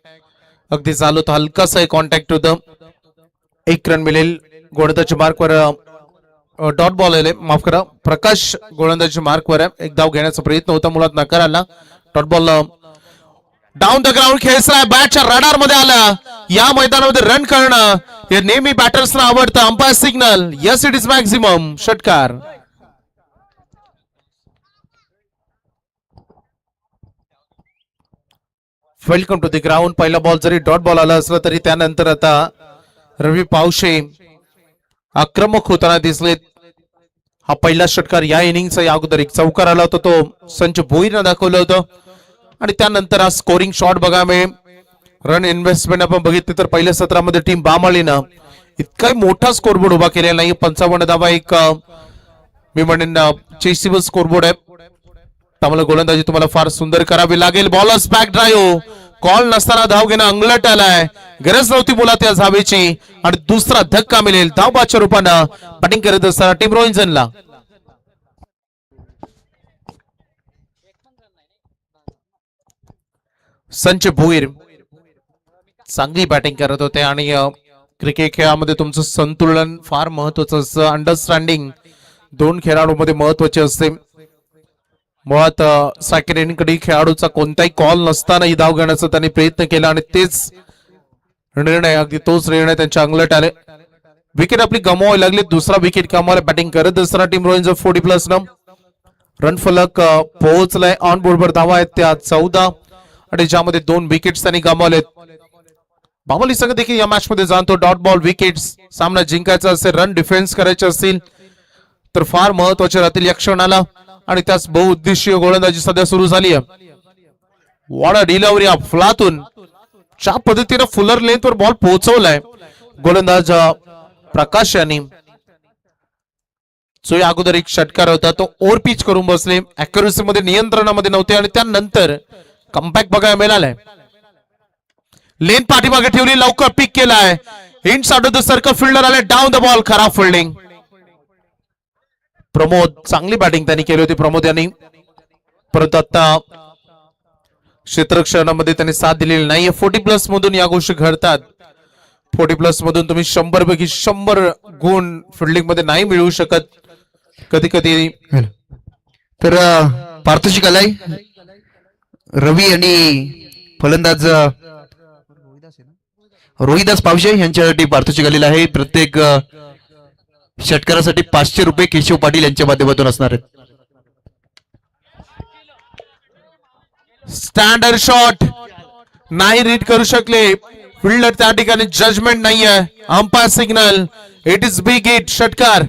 अगदी झालं तर हलकासा कॉन्टॅक्ट होतं. 1 रन मिळेल. गोलंदाजी मार्कवर डॉट बॉल आले, माफ करा, प्रकाश गोलंदाजी मार्कवर आहे. एक धाव घेण्याचा प्रयत्न होता, मुळात नकार आला. Dot ball down the ground खेळसाय, बॅटच्या रडार मध्ये आला. या मैदानामध्ये रन करणं हे नेहमी बॅटर्सना आवडतं. Umpire signal, yes it is maximum, षटकार. Welcome to the ground. पहिला बॉल जरी डॉट बॉल आला असला तरी त्यानंतर आता रवी पावशे आक्रमक होताना दिसलेत. हा पहिला षटकार या इनिंगचा. या अगोदर एक चौकार आला होता, तो संच भोईरनं दाखवलं होतं, आणि त्यानंतर हा स्कोरिंग शॉट बघा मिळेल. रन इन्व्हेस्टमेंट आपण बघितली तर पहिल्या सत्रामध्ये टीम बामाळीनं इतका मोठा स्कोरबोर्ड उभा केलेला नाही. 55 धावा एक मी म्हणेन चेसिबल स्कोरबोर्ड आहे. त्यामुळे गोलंदाजी तुम्हाला फार सुंदर करावी लागेल. बॉलर्स बॅक ड्राईव्ह, कॉल नसताना धाव घेणं अंगलट आलाय. गरज नव्हती मुलात या धावेची, आणि दुसरा धक्का मिळेल धावबाच्या रूपानं बॅटिंग करत असताना टीम रोहिंजनला. संच भोईर चांगली बॅटिंग करत होते, आणि क्रिकेट खेळामध्ये तुमचं संतुलन फार महत्वाचं असतं. अंडरस्टँडिंग दोन खेळाडूंमध्ये महत्वाचे असते. मुळात सेकंड इनिंग कडे खेळाडूचा कोणताही कॉल नसताना ही धाव घेण्याचा त्यांनी प्रयत्न केला, आणि तेच निर्णय, अगदी तोच निर्णय त्यांच्या अंगलट आले. विकेट आपली गमवावी लागली. दुसरा विकेट गमवायला बॅटिंग करत असताना टीम रोहिंज 40+ न रन फलक पोहोचलाय. ऑन बोर्डवर धावा आहेत त्या 14, आणि ज्यामध्ये 2 विकेट्स त्यांनी गमावलेत. बामोली संघ देखील या मॅच मध्ये जाणतो. डॉट बॉल विकेट्स, सामना जिंकायचा असेल, रन डिफेन्स करायचे असतील तर फार महत्वाचे राहतील या क्षणाला, आणि त्याच बहुउद्देशीय गोलंदाजी सध्या सुरू झाली आहे. वॉट अ डिलिव्हरी अफलातून, ज्या पद्धतीने फुलर लेंथ वर बॉल पोहोचवलाय गोलंदाज प्रकाश यांनी. जो या अगोदर एक षटकार होता तो ओव्हर पिच करून बसले, अॅक्युरसी मध्ये नियंत्रणामध्ये नव्हते, आणि त्यानंतर कमबॅक बघायला मिळालाय. लेन पाठीमागे ठेवली, लवकर पिक केलाय. Hints out of the circle, fielder आले, डाऊन द बॉल, खराब फिल्डिंग. प्रमोद, चांगली बॅटिंग त्यांनी केली होती प्रमोद यांनी, परंतु आता क्षेत्ररक्षणामध्ये त्यांनी साथ दिलेली नाहीये. 40+ मधून या गोष्टी घडतात. 40+ मधून तुम्ही 100 पैकी 100 गुण फिल्डिंग मध्ये नाही मिळवू शकत कधी कधी. तर पारितोषिक आलाय रवी आणि फलंदाज रोहिदास पावशे यांच्यासाठी पारितोषिक आलेलं आहे. प्रत्येक षटकारासाठी 500 रुपये केशव पाटील यांच्या माध्यमातून असणार आहेत. स्टँडर्ड शॉट नाही रीड करू शकले फिल्डर, त्या ठिकाणी जजमेंट नाहीये. Umpire signal, it is big hit, षटकार.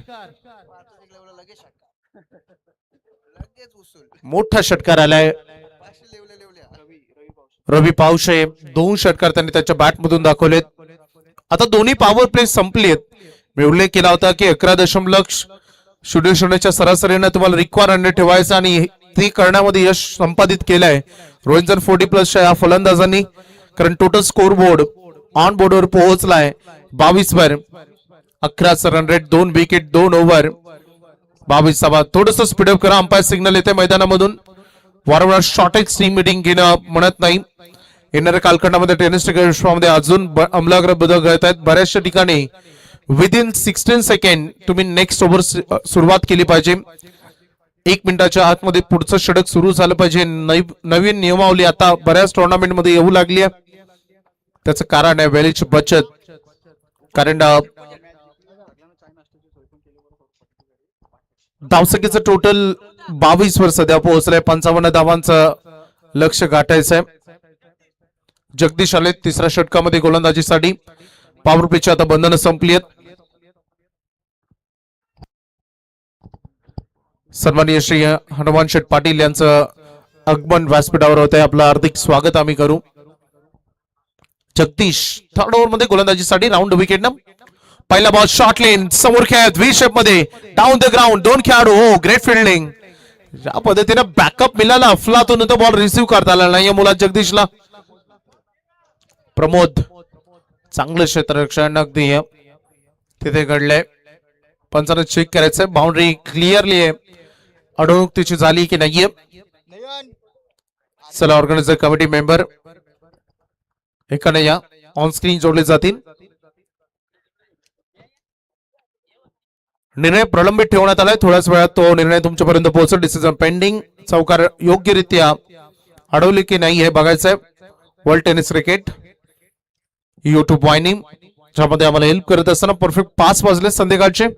मोठा षटकार आलाय. रवी पावशे 2 षटकार त्यांनी त्याच्या बॅट मधून दाखवलेत. आता दोन्ही पॉवर प्ले संपलेत. मी उल्लेख केला होता की 11.00 सरासरीने तुम्हाला रिक्वायर रन ठेवायचा, आणि ते करण्यामध्ये यश संपादित केलंय रोहिंजन 40+ या फलंदाजांनी. कारण टोटल स्कोर बोर्ड ऑन बोर्डवर पोहोचलाय 22 वर. 11 रन रेट, 2 विकेट, 2 ओव्हर, 22 धावा. थोडस स्पीडअप करा, अंपायर सिग्नल येते मैदानामधून. वारंवार शॉर्टेज टीम मिटिंग घेणं म्हणत नाही. येणाऱ्या कालखंडामध्ये टेनिस विश्वामध्ये अजून अमलाग्र बदल घडत आहेत. बऱ्याचशा ठिकाणी विदिन 16 सेकंड तुम्ही नेक्स्ट ओव्हर सुरुवात केली पाहिजे. 1 मिनिटाच्या आतमध्ये पुढचं षटक सुरू झालं पाहिजे. नवीन नियमावली आता बऱ्याच टुर्नामेंट मध्ये येऊ लागली आहे. त्याचं कारण आहे वेळेची बचत. कारण धावसंख्येचं टोटल 22 वर सध्या पोहोचलंय. 55 धावांचं लक्ष गाठायचंय. जगदीश आले तिसऱ्या षटकामध्ये गोलंदाजीसाठी. पॉवर प्लेची आता बंधनं संपली आहेत. सन्माननीय श्री हनुमान शेठ पाटील यांचं आगमन व्यासपीठावर होत आहे. आपलं हार्दिक स्वागत आम्ही करू. जगदीश थर्ड ओव्हर मध्ये गोलंदाजीसाठी. राऊंड विकेट ना. पहिला बॉल शॉर्ट लेन समोर खेळत व्ही शेप मध्ये डाऊन द ग्राउंड. 2 खेळाडू. हो, ग्रेट फिल्डिंग. या पद्धतीने बॅकअप मिळाला. अफलातून तो बॉल रिसिव्ह करता आला नाही मुलात जगदीशला. प्रमोद चांगलं क्षेत्ररक्षण अगदी तिथे घडलंय. पंचांना चेक करायचंय बाउंड्री क्लिअरली आहे. अडवणूक तिची झाली की नाहीये. चला ऑर्गनायझर कमिटी मेंबर एकाने या ऑन स्क्रीन जोडले जातील. निर्णय प्रलंबित ठेवण्यात आलाय. थोड्याच वेळात तो निर्णय तुमच्यापर्यंत पोहोचेल. Decision pending. चौकार योग्यरित्या अडवले की नाही हे बघायचंय. वर्ल्ड टेनिस क्रिकेट युट्यूब वाहिनी ज्यामध्ये आम्हाला हेल्प करत असताना परफेक्ट 5 वाजले संध्याकाळचे.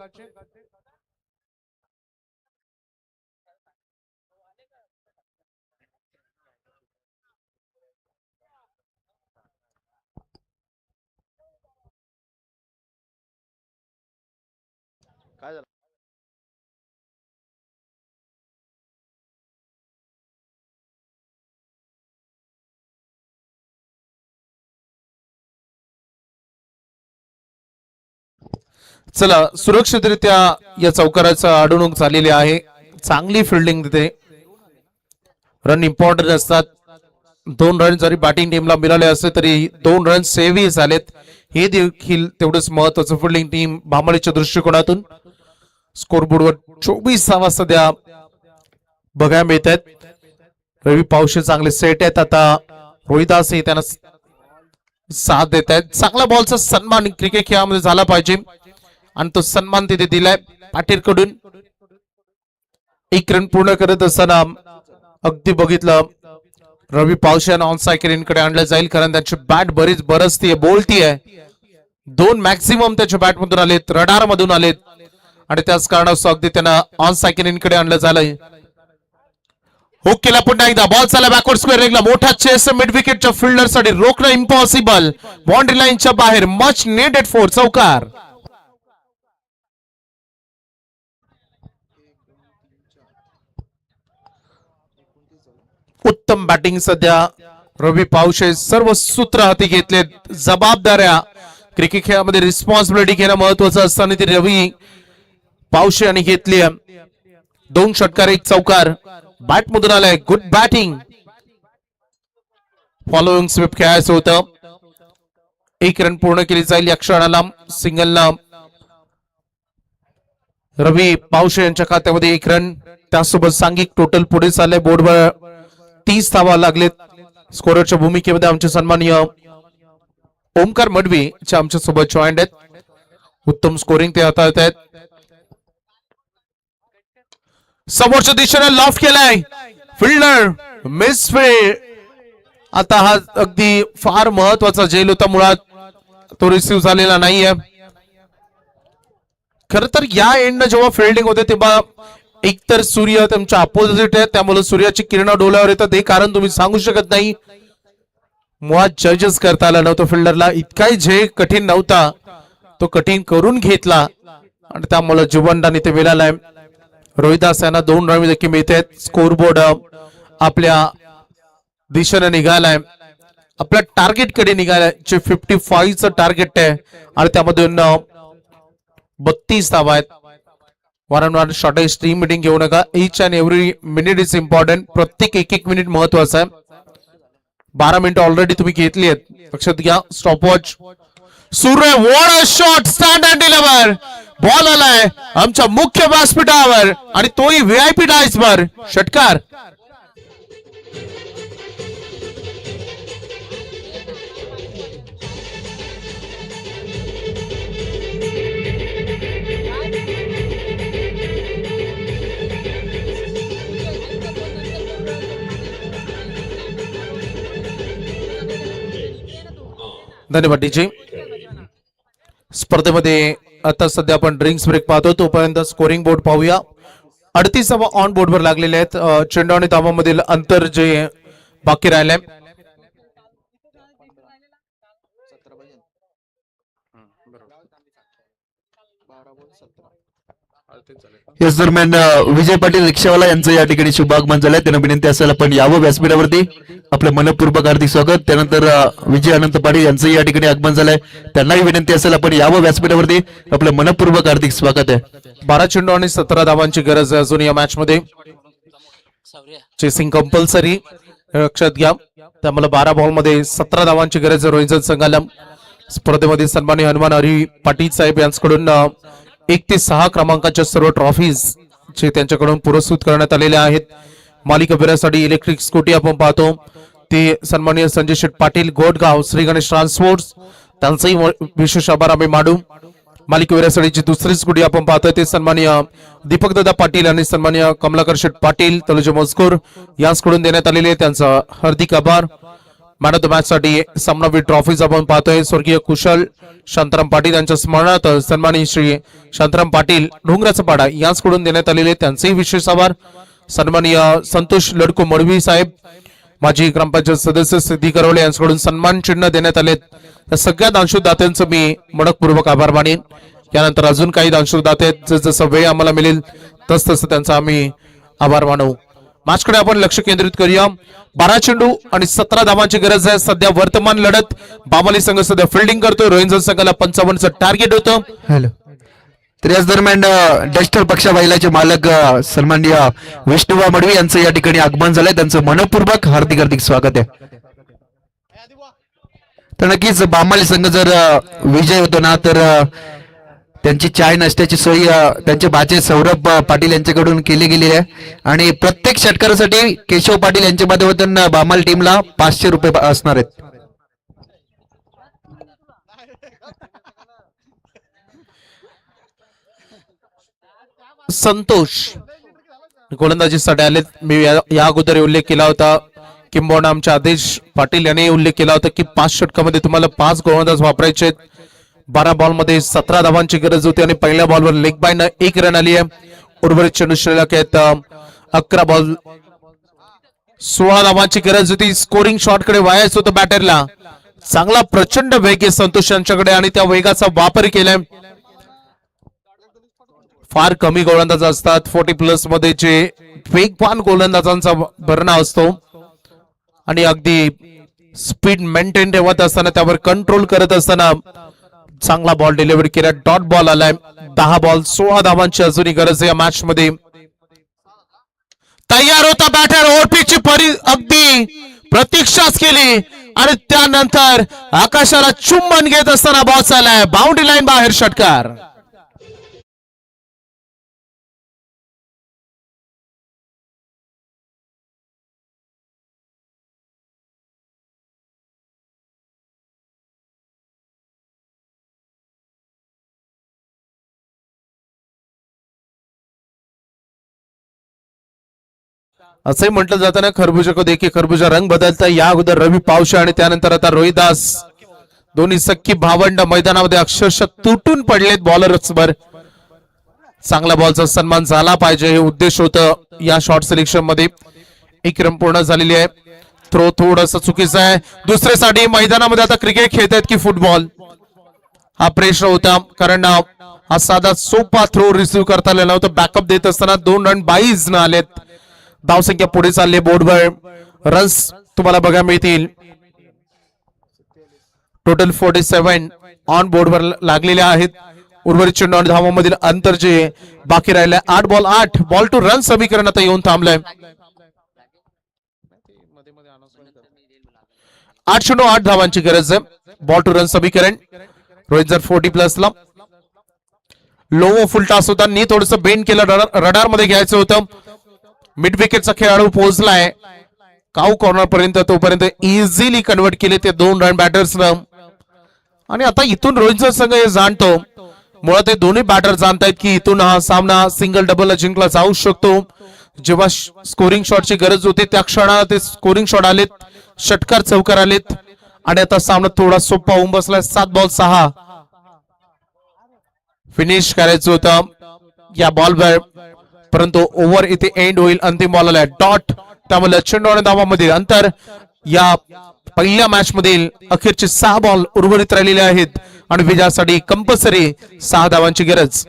चला सुरक्षितरित्या या चौकाराचा अडवणूक झालेली आहे. चांगली फिल्डिंग तिथे. रन इम्पॉर्टंट असतात. 2 रन जरी बॅटिंग टीमला मिळाले असले तरी 2 रन सेव्ह झालेत. हे देखील तेवढंच महत्वाचं फिल्डिंग टीम भांबळीच्या दृष्टिकोनातून. स्कोरबोर्डवर 24 धावा सध्या बघायला मिळत आहेत. रवी पावशे चांगले सेट आहेत. आता रोहिदास त्यांना साथ देत आहेत. चांगला बॉलचा सन्मान क्रिकेट खेळामध्ये झाला पाहिजे आणि तो सन्मान तिथे दिलाय पाटील कडून. 1 रन पूर्ण करत असताना अगदी बघितलं रवी पावशेन ऑन सायकलिन कडे आणलं जाईल. कारण त्यांची बॅट बरीच बरसतीये, बोलतीये. 2 मॅक्सिमम त्याच्या बॅट मधून आलेत, रडार मधून आलेत आणि त्याच कारणास्तव अगदी त्यांना ऑन सायकलिन कडे आणलं झालंय. हुक केला पुन्हा एकदा. बॉल चालला बॅकवर्ड स्क्वेअर लेगला. मोठा चेस मिड विकेटच्या फिल्डर साठी रोखणं इम्पॉसिबल. बाउंड्री लाईनच्या बाहेर. मच नीडेड फॉर चौकार. उत्तम बॅटिंग सध्या रवी पावशे. सर्व सूत्र हाती घेतलेत. जबाबदाऱ्या क्रिकेट खेळामध्ये रिस्पॉन्सिबिलिटी घेणं महत्वाचं असताना ती रवी पावशे यांनी घेतली. 2 षटकार 1 चौकार. बॅट मधून आलाय. Good batting. फॉलोइंग स्वीप खेळायचं होतं. 1 रन पूर्ण केली जाईल या क्षणाला. सिंगलला रवी पावशे यांच्या खात्यामध्ये 1 रन. त्यासोबत सांघिक टोटल पुढे चाललंय. बोर्डवर 30 धावा लागलेत. स्कोररच्या भूमिकेमध्ये आमचे सन्माननीय ओमकार मडवी आमच्या सोबत जॉईंट आहेत. उत्तम स्कोरिंग ते हाताळत आहेत. समोरच्या दिशेने लॉफ केलाय. Fielder miss field. आता हा अगदी फार महत्वाचा झेल होता. मुळात तो रिसिव्ह झालेला नाहीये. खर तर या एंडनं जेव्हा फिल्डिंग होते तेव्हा एकतर सूर्य त्यांच्या अपोजिट आहे, त्यामुळे सूर्याची किरण डोळ्यावर येतात. हे कारण तुम्ही सांगू शकत नाही. मुळात जजेस करता आला नव्हतं फिल्डरला. इतकाही झेल कठीण नव्हता, तो कठीण करून घेतला आणि त्यामुळे जुबंडाने ते मिळालाय. रोहिदास यांना 2 रन देखील मिळतात. स्कोरबोर्ड आपल्या दिशेने निघालाय. आपल्या टार्गेट कडे निघालाय. जे 55चं टार्गेट आहे आणि त्यामधून 32 धावा आहेत. वारंवार शॉर्टेज टीम मिटिंग घेऊ नका. Each and every minute is important. प्रत्येक 1-1 मिनिट महत्वाचा आहे. 12 मिनिटं ऑलरेडी तुम्ही घेतली आहेत. लक्षात घ्या. स्टॉपवॉच सुरू आहे. What a shot. Stand and deliver. Ball आलाय आमच्या मुख्य व्यासपीठावर आणि तोही व्हीआयपी डायसवर. षटकार. धन्यवाद डीजे. स्पर्धेमध्ये आता सध्या आपण ड्रिंक्स ब्रेक पाहतो. तोपर्यंत स्कोरिंग बोर्ड पाहूया. 38 धावा ऑन बोर्डवर लागलेले आहेत. चेंडू आणि धावांमधील अंतर जे बाकी राहिले. याच दरम्यान विजय पाटील रिक्षावाला यांचं या ठिकाणी शुभ आगमन झालंय. त्यांना विनंती असेल आपण यावं व्यासपीठावरती. आपलं मनपूर्वक हार्दिक स्वागत. त्यानंतर विजय अनंत पाटील यांचं या ठिकाणी आगमन झालंय. त्यांनाही विनंती असेल आपण यावं व्यासपीठावरती. आपलं मनपूर्वक हार्दिक स्वागत आहे. 12 चेंडू आणि 17 धावांची गरज आहे अजून या मॅच मध्ये. चेसिंग कंपल्सरी लक्षात घ्या. त्यामुळे 12 बॉल मध्ये 17 धावांची गरज आहे रोहित संघाला. स्पर्धेमध्ये सन्माननीय हनुमान हरी पाटील साहेब यांच्याकडून 1 ते 6 क्रमांकाच्या सर्व ट्रॉफीज जे त्यांच्याकडून पुरस्कृत करण्यात आलेल्या आहेत. मालिका फेऱ्यासाठी इलेक्ट्रिक स्कूटी आपण पाहतो ते सन्माननीय संजय शेठ पाटील गोडगाव श्री गणेश ट्रान्सपोर्ट्स त्यांचाही विशेष आभार आम्ही मानू. मालिका फेऱ्यासाठी दुसरी स्कूटी आपण पाहतोय ते सन्माननीय दीपक दादा पाटील आणि सन्माननीय कमलाकर शेठ पाटील तलुजा मजकूर यांच्याकडून देण्यात आलेले त्यांचा हार्दिक आभार. मॅन ऑफ द मॅच साठी सामनावीर ट्रॉफीज आपण पाहतोय स्वर्गीय कुशल शांताराम पाटील यांच्या स्मरणार्थ सन्माननीय श्री शांताराम पाटील डोंगराचा पाडा यांच्याकडून देण्यात आलेले त्यांचेही विशेष आभार. सन्माननीय संतोष लडको मडवी साहेब माजी ग्रामपंचायत सदस्य सिद्धी करवले यांच्याकडून सन्मान चिन्ह देण्यात आले. या सगळ्या दानशूरदात्यांचं मी मनपूर्वक आभार मानेन. यानंतर अजून काही दानशूरदाते आहेत जसं वेळ आम्हाला मिळेल तसं त्यांचा आम्ही आभार मानू. मॅचकडे आपण लक्ष केंद्रित करूया. 12 चेंडू आणि 17 धावांची गरज आहे. सध्या वर्तमान लढत बामाली संघ सध्या फिल्डिंग करतोय. रोहिंजन संघाला 55चं टार्गेट होतं. हॅलो. तर याच दरम्यान डस्टर पक्षा बैलाचे मालक सन्माननीय विष्णुबा मडवी यांचं या ठिकाणी आगमन झालंय. त्यांचं मनपूर्वक हार्दिक हार्दिक स्वागत आहे. तर नक्कीच बामाली संघ जर विजय होतो ना तर त्यांची चाय नाश्त्याची सोय त्यांचे भाचे सौरभ पाटील यांच्याकडून केली गेलेली आहे आणि प्रत्येक षटकारासाठी केशव पाटील यांच्या माध्यमातून बामाल टीमला 500 रुपये असणार आहेत. संतोष गोलंदाजीसाठी आले. मी या अगोदर उल्लेख केला होता किंबहुना आमच्या आदेश पाटील यांनी उल्लेख केला होता की 5 षटकामध्ये तुम्हाला 5 गोलंदाज वापरायचे. 12 बॉल मध्ये 17 धावांची गरज होती आणि पहिल्या बॉलवर लेग बायनं 1 रन आली आहे. उर्वरित चेंडू शिल्लक आहेत 11 बॉल 16 धावांची गरज होती. स्कोरिंग शॉट कडे वायाच होतं बॅटरला. चांगला प्रचंड वेग आहे संतोष यांच्याकडे आणि त्या वेगाचा वापर केलाय. फार कमी गोलंदाज असतात 40+ मध्ये जे वेगवान गोलंदाजांचा भरणा असतो आणि अगदी स्पीड मेंटेन ठेवत असताना त्यावर कंट्रोल करत असताना चांगला बॉल डिलिव्हरी केला. डॉट बॉल आलाय. 10 बॉल 16 धावांची अजूनही गरज आहे या मॅच मध्ये. तयार होता बॅटर. ओरपीची अगदी प्रतीक्षाच केली आणि त्यानंतर आकाशाला चुंबन घेत असताना बॉल चाललाय बाउंड्री लाईन बाहेर. षटकार. असंही म्हटलं जातं ना खरबुजा को देखिए खरबुजा रंग बदलता. या अगोदर रवी पावशे आणि त्यानंतर आता रोहिदास दोन्ही सख्खी भावंड मैदानामध्ये अक्षरशः तुटून पडलेत बॉलर्सवर. चांगला बॉलचा सन्मान झाला पाहिजे हे उद्देश होतं या शॉट सिलेक्शन मध्ये. 1 रन पूर्ण झालेली आहे. थ्रो थोडस चुकीचं आहे. दुसऱ्यासाठी मैदानामध्ये आता क्रिकेट खेळतायत की फुटबॉल हा प्रश्न होता कारण हा साधा सोपा थ्रो रिसिव्ह करता आलेला नव्हता. बॅकअप देत असताना 2 रन बाईज न आलेत. धावसंख्या पुढे चालले. बोर्डवर रन्स तुम्हाला बघायला मिळतील. टोटल 47 ऑन बोर्डवर लागलेले आहेत. उर्वरित चेंडू आणि धावांमधील अंतर जे बाकी राहिले 8 बॉल 8 बॉल टू रन समीकरण आता येऊन थांबलंय. 808 धावांची गरज आहे. बॉल टू रन समीकरण रोहित जर 40+ ला लो व फुल टॉस होता. नी थोडस बेंड केलं, रडार मध्ये घ्यायचं होतं. मिड विकेटचा खेळाडू पोहोचलाय काऊ कॉर्नर पर्यंत, तोपर्यंत इझिली कन्वर्ट केले ते 2 रन बॅटर्सनं. आणि आता इथून रोहित संघ हे जाणतो, मुळात हे दोन्ही बॅटर जाणतायत की इथून हा सामना सिंगल डबल जिंकला जाऊ शकतो. जेव्हा स्कोरिंग शॉटची गरज होती त्या क्षणाला ते स्कोरिंग शॉट आलेत, षटकार चौकार आलेत आणि आता सामना थोडा सोपा होऊन बसलाय. 7 बॉल 6 फिनिश करायचं होतं या बॉलवर, परंतु ओव्हर इथे एंड होईल. अंतिम बॉल आलाय डॉट, त्यामुळे 96 धावांमध्ये अंतर या पहिल्या मॅच मधील अखेरचे 6 बॉल उर्वरित राहिलेले आहेत आणि विजयासाठी कंपल्सरी 6 धावांची गरज.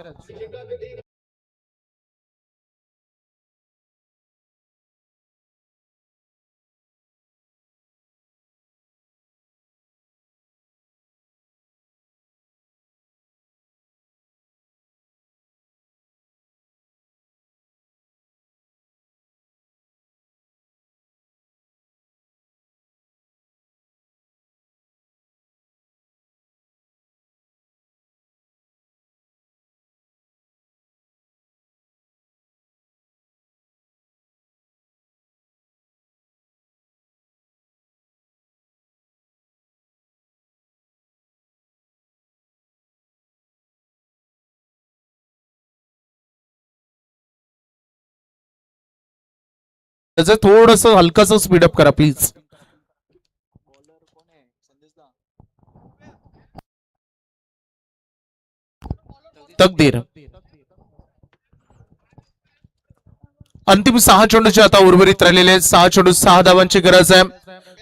त्याचं थोडस हलकस स्पीडअप करा प्लीज. तकदीर अंतिम 6 चेंडूचे आता उर्वरित राहिलेले 6 चेंडू 6 धावांची गरज आहे.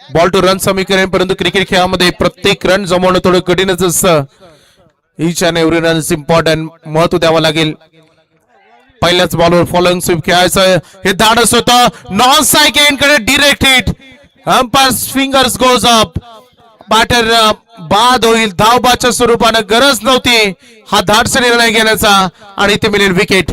बॉल टू रन समीकरण, परंतु क्रिकेट खेळामध्ये प्रत्येक रन जमवणं थोडं कठीणच असतं. Each and every run is important, महत्व द्यावं लागेल. पहिल्याच बॉलवर फॉलोइंग स्वीप खेळायचं, हे धाडस होतं. नॉन स्ट्राइक एंडकडे direct hit, umpire's fingers goes up, batter बाद होईल. धावबाच्या स्वरूपानं गरज नव्हती हा धाडस निर्णय घेण्याचा आणि इथे मिळेल विकेट.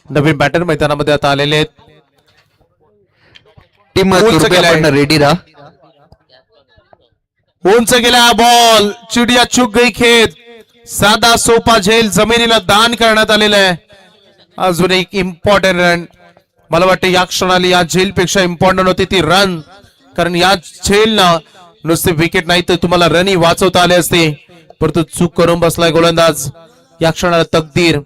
नवीन बॅटर मैदानामध्ये आता आलेले आहेत. टीम रेडी राहा. उंच गेला बॉल, चिडिया चुक गई खेत. साधा सोपा झेल जमिनीला दान करण्यात आलेला आहे. अजून एक इम्पॉर्टंट रन, मला वाटतं या क्षणाला या झेलपेक्षा इम्पॉर्टंट होती ती रन, कारण या झेलनं नुसते विकेट नाही तर तुम्हाला रनही वाचवता आले असते, परंतु चूक करून बसलाय गोलंदाज. या क्षणाला तकदीर.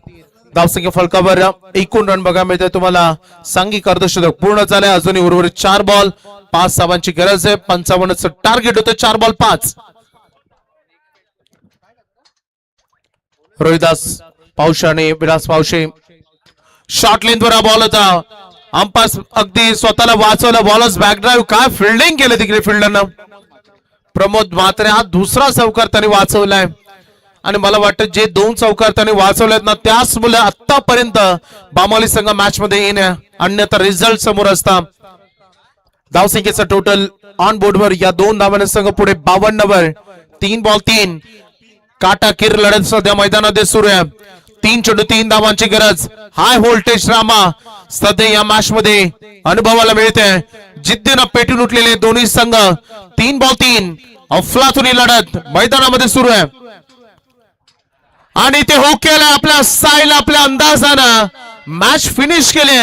धावसंख्या फलकावर एकूण रन बघा मिळते तुम्हाला. सांघिक अर्धशतक पूर्ण झाले. अजूनही उर्वरित 4 बॉल 5 धावांची गरज आहे. 55चं टार्गेट होतं. 4 बॉल 5. रोहिदास पावशे आणि विलास पावशे शॉर्ट लेंथवर हा बॉल होता. अंपायर अगदी स्वतःला वाचवलं. बॉलच बॅक ड्राईव्ह, काय फिल्डिंग केलं तिकडे फिल्डरनं. प्रमोद म्हात्रे हा दुसरा चौकार त्याने वाचवलाय आणि मला वाटतं जे 2 चौकार त्याने वाचवलेत ना त्याच मुले आतापर्यंत बामाली संघ मॅच मध्ये येण्या, अन्यथा रिझल्ट समोर असता. धावसंख्येचं टोटल ऑन बोर्डवर या 2 धावांनी संघ पुढे 52 वर. 3 बॉल 3. काटा किर लढत सध्या मैदानात सुरू आहे. 3 चेंडू 3 धावांची गरज. हाय व्होल्टेज ड्रामा सध्या या मॅच मध्ये अनुभवाला मिळते. जिद्दीनं पेटून उठलेले दोन्ही संघ. 3 बॉल 3 अफलातूनी लढत मैदानामध्ये सुरू आहे आणि ते हो केलं आपल्या स्टाईल, आपल्या अंदाजानं मॅच फिनिश केले.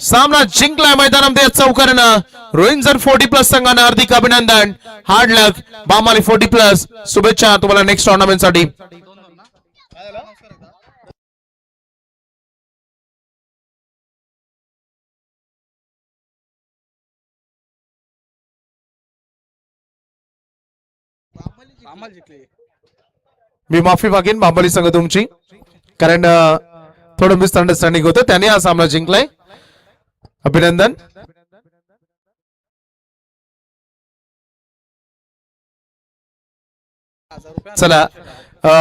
सामना जिंकलाय मैदानामध्ये चौकारानं. रोहिंजर 40+ संघानं हार्दिक अभिनंदन. हार्ड लक बामाली 40+. शुभेच्छा तुम्हाला नेक्स्ट टुर्नामेंट साठी. मी माफी मागेन बांबोली संघ तुमची, कारण थोडं मिसअंडरस्टँडिंग होतं, त्याने हा सामना जिंकलाय. अभिनंदन. चला,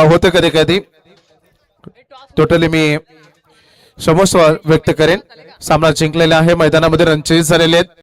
होतं कधी कधी. टोटली मी क्षमस्व व्यक्त करेन. सामना जिंकलेला आहे. मैदानामध्ये रन चेज झालेले आहेत.